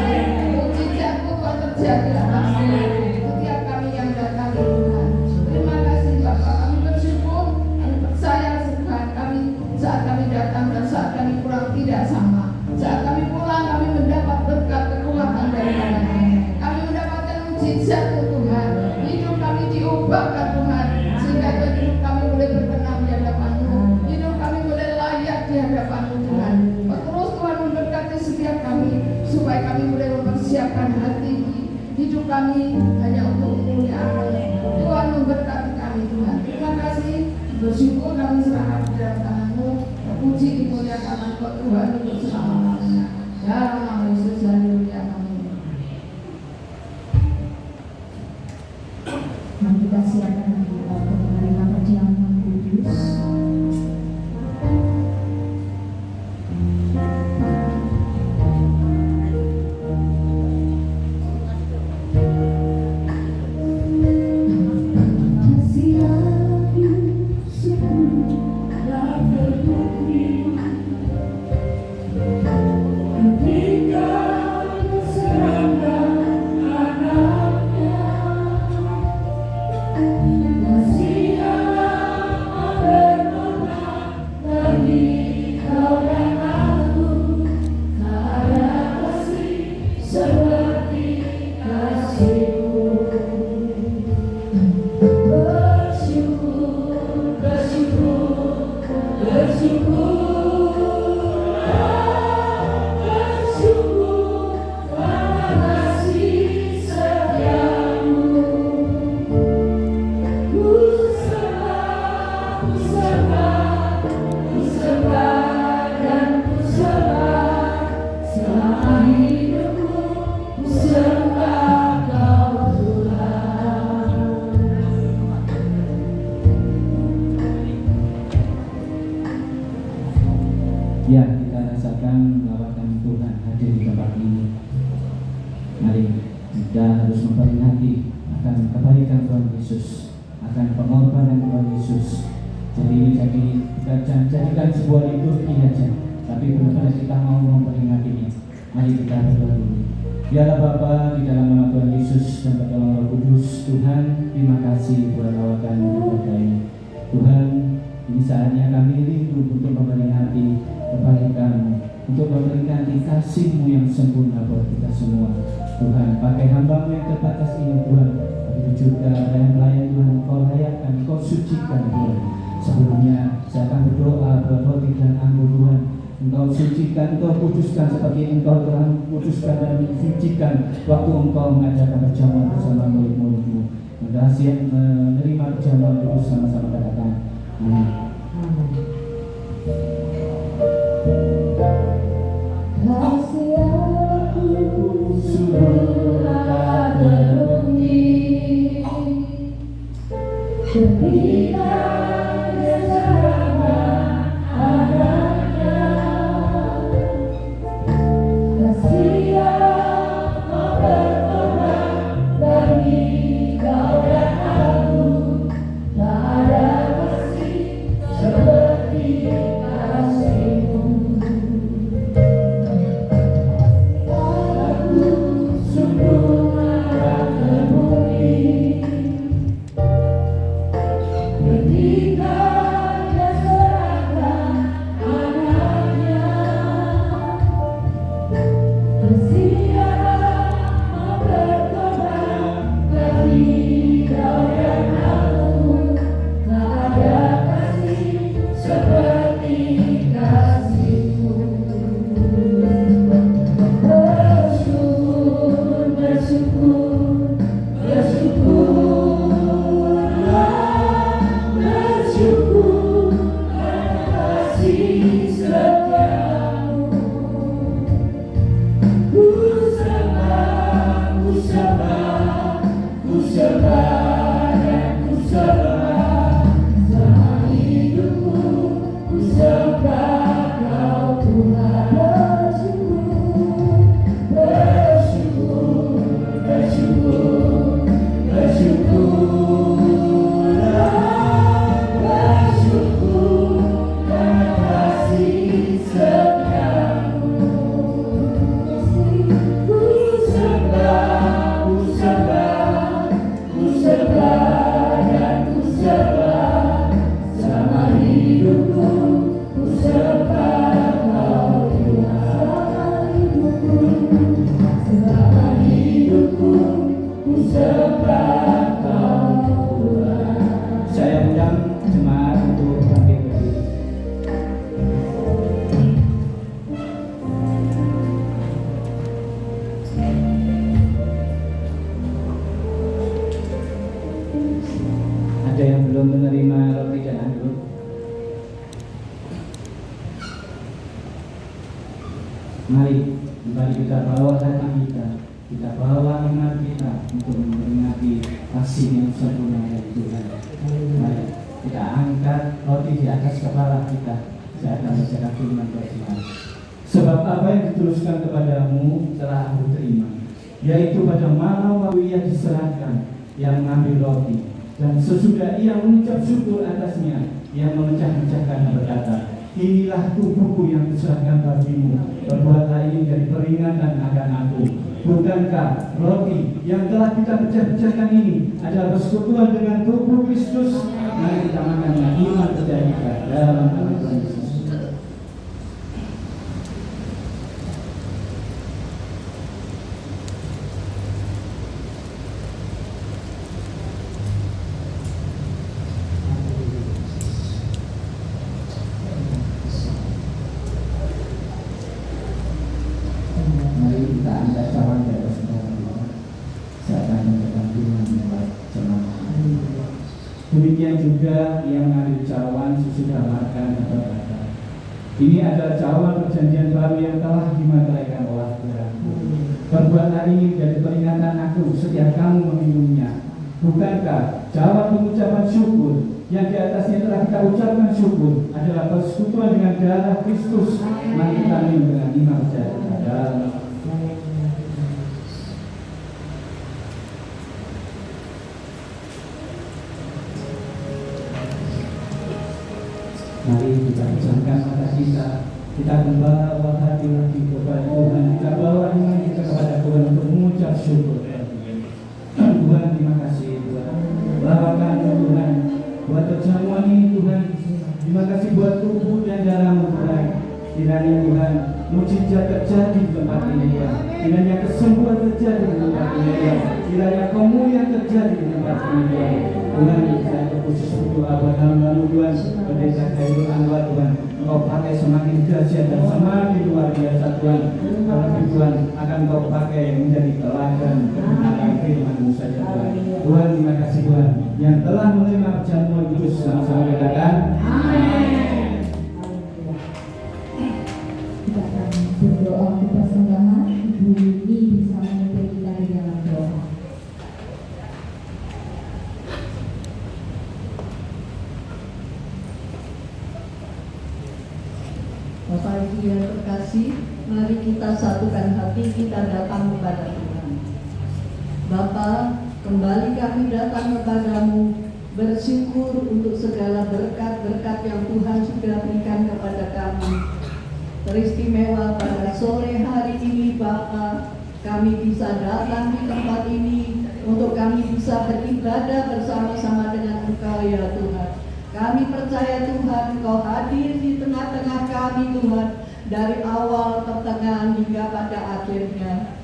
Mujizat-Mu Tuhan terjadi atas setiap kami yang datang Tuhan. Terima kasih Bapa, kami bersyukur, kami percaya Tuhan, kami saat kami datang dan saat kami pulang tidak sama. Saat kami pulang kami mendapat berkat kekuatan daripada-Mu. Kami mendapatkan mujizat-Mu Tuhan. Hidup kami diubahkan Tuhan, sehingga hidup kami boleh berkenan di hadapan-Mu. Hidup kami boleh layak di hadapan-Mu Tuhan. Terus Tuhan memberkati setiap kami, supaya kami boleh mempersiapkan hati hidup kami hanya untuk kemuliaan-Mu. Tuhan memberkati kami Tuhan. Terima kasih, bersyukur kami serahkan di dalam tangan-Mu. Puji dimuliakan Engkau Tuhan untuk selama-lamanya. Dalam nama Yesus haleluya amin. Mari kita siapkan untuk menerima perjamuan kudus. Ya, kita rasakan lawatan Tuhan hadir di tempat ini. Mari kita harus memperingati akan kebaikan Tuhan Yesus, akan pengorbanan Tuhan Yesus. Jadi kita jadikan sebuah liturgi saja, tapi benar-benar kita mau memperingatinya. Mari kita berdoa dulu. Biarlah Bapa, di dalam nama Tuhan Yesus dan dalam Roh Kudus, Tuhan, terima kasih buat lawatan ibadah ini. Tuhan, ini saatnya kami rindu untuk memperingati kebaikan-Mu, untuk memperingati kasih-Mu yang sempurna buat kita semua. Tuhan, pakai hamba-Mu yang terbatas ini Tuhan, tapi juga pelayan Tuhan, Kau layakkan, Kau sucikan Tuhan. Sebelumnya saya akan berdoa buat roti dan anggur Tuhan. Engkau sucikan, Engkau kuduskan seperti Engkau telah kuduskan dan sucikan waktu Engkau mengadakan perjamuan bersama murid-murid-Mu. Mudah siap menerima perjamuan itu sama-sama katakan amin. Kasih aku sudah berbunyi, Mari kita bawa hati kita bawa iman kita untuk memperingati kasih yang sempurna dari Tuhan. Mari kita angkat roti di atas kepala kita. Saya akan bacakan firman Tuhan. Sebab apa yang dituliskan kepadamu telah aku terima, yaitu pada malam waktu ia diserahkan, yang mengambil roti, dan sesudah ia mengucap syukur atasnya, ia memecah-mecahkan dan berkata, inilah tubuhku yang diserahkan bagimu, perbuatlah ini menjadi peringatan akan aku. Bukankah roti yang telah kita pecah-pecahkan ini adalah persekutuan dengan tubuh Kristus? Mari kita makan dengan iman percaya kita dalam nama Tuhan Yesus. Demikian juga yang mengambil cawan sesudah makan dan berkata, ini adalah cawan perjanjian baru yang telah dimateraikan oleh darahku. Perbuatlah ini menjadi peringatan aku setiap kamu meminumnya. Bukankah cawan pengucapan syukur yang di atasnya telah kita ucapkan syukur adalah persekutuan dengan darah Kristus? Mari kita minum dengan iman percaya dalam mari kita pejamkan mata kita membawa hati lagi kepada Tuhan, kita bawa iman kita kepada Tuhan untuk mengucap syukur. Tuhan, terima kasih Tuhan, lawakan Tuhan buat perjamuan ini Tuhan, terima kasih buat tubuh dan darah-Mu Tuhan. Kiranya Tuhan mujizat terjadi di tempat ini ya, kiranya kesembuhan terjadi di tempat ini ya, kiranya kemuliaan terjadi di tempat ini ya. Tuhan, saya khusus berdoa buat hamba-Mu Tuhan, Pendeta Khairul Anwar Tuhan, Engkau pakai semakin dahsyat dan semakin luar biasa Tuhan. Kalau Tuhan akan Engkau pakai menjadi teladan kebenaran firman-Mu saja Tuhan. Tuhan, terima kasih Tuhan yang telah menerima perjamuan kudus sama-sama katakan amin. Kita akan berdoa untuk persembahan. Ibu Yuni bisa memimpin kita di dalam doa. Bapak Ibu yang terkasih, mari kita satukan hati, kita datang kepada Tuhan. Bapa, kembali kami datang kepadamu, bersyukur untuk segala berkat-berkat yang Tuhan sudah berikan kepada kami. Teristimewa pada sore hari ini Bapa, kami bisa datang di tempat ini untuk kami bisa beribadah bersama-sama dengan Engkau ya Tuhan. Kami percaya Tuhan Engkau hadir di tengah-tengah kami Tuhan, dari awal, pertengahan hingga pada akhirnya.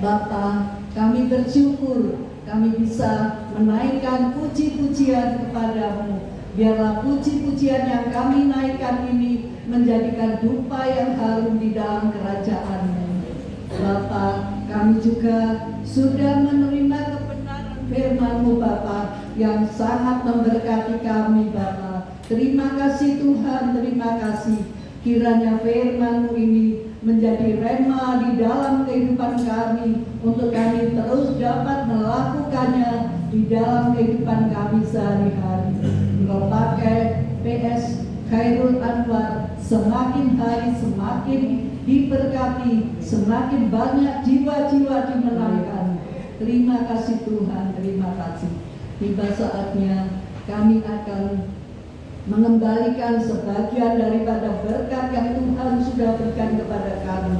Bapa, kami bersyukur kami bisa menaikkan puji-pujian kepadamu. Biarlah puji-pujian yang kami naikkan ini menjadikan dupa yang harum di dalam kerajaan-Mu. Bapa, kami juga sudah menerima kebenaran firman-Mu Bapa, yang sangat memberkati kami Bapa. Terima kasih Tuhan, terima kasih. Kiranya firman-Mu ini menjadi rema di dalam kehidupan kami, untuk kami terus dapat melakukannya di dalam kehidupan kami sehari-hari. Engkau pakai PS Khairul Anwar, semakin hari semakin diberkati, semakin banyak jiwa-jiwa dimenangkan. Terima kasih Tuhan, terima kasih. Tiba saatnya kami akan mengembalikan sebagian daripada berkat yang Tuhan sudah berikan kepada kami.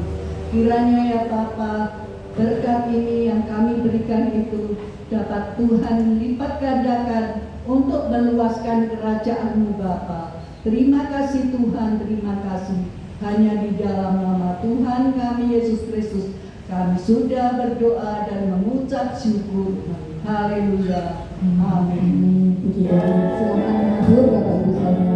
Kiranya ya Bapa, berkat ini yang kami berikan itu dapat Tuhan lipat gandakan untuk meluaskan kerajaan-Mu Bapa. Terima kasih Tuhan, terima kasih. Hanya di dalam nama Tuhan kami Yesus Kristus kami sudah berdoa dan mengucap syukur. Haleluya. Amin. Puji Tuhan. Silakan menghibur Bapak Ibu Saudara.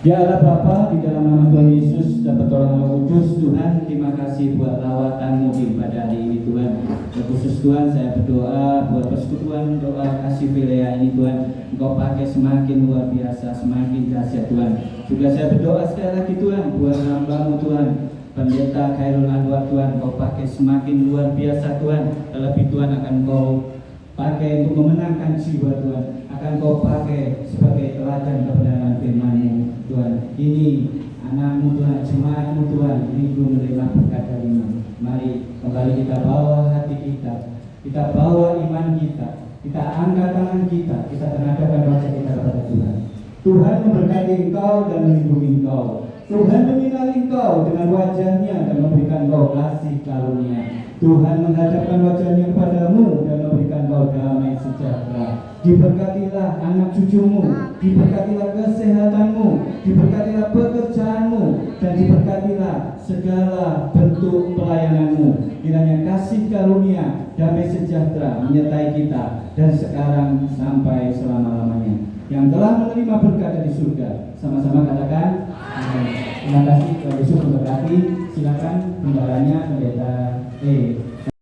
Ya Allah Bapa, di dalam nama Tuhan Yesus dan pertolongan Roh Kudus, Tuhan, terima kasih buat lawatan-Mu pada hari ini Tuhan. Khusus Tuhan, saya berdoa buat persekutuan doa kasih Filea ini Tuhan, Engkau pakai semakin luar biasa, semakin dahsyat Tuhan. Juga saya berdoa sekali lagi Tuhan buat hamba-Mu Tuhan, Pendeta Khairul Anwar Tuhan, Engkau pakai semakin luar biasa Tuhan. Terlebih Tuhan akan Engkau pakai untuk memenangkan jiwa Tuhan, akan Kau pakai sebagai teladan kebenaran firman-Mu Tuhan. Ini anak-Mu Tuhan, jemaat-Mu Tuhan, rindu menerima berkat dari-Mu. Mari kembali kita bawa hati kita bawa iman kita angkat tangan kita tenagakan wajah kita kepada Tuhan. Tuhan memberkati engkau dan melindungi engkau. Tuhan menyinari engkau dengan wajah-Nya dan memberikan engkau kasih karunia. Tuhan menghadapkan wajah-Nya kepadamu dan memberikan engkau damai sejahtera. Diberkatilah anak cucumu, diberkatilah kesehatanmu, diberkatilah pekerjaanmu, dan diberkatilah segala bentuk pelayananmu. Kiranya kasih karunia, damai sejahtera menyertai kita dan sekarang sampai selama-lamanya. Yang telah menerima berkat dari surga, sama-sama katakan amin. Terima kasih, Tuhan Yesus memberkati. Silakan pembaranya Pendeta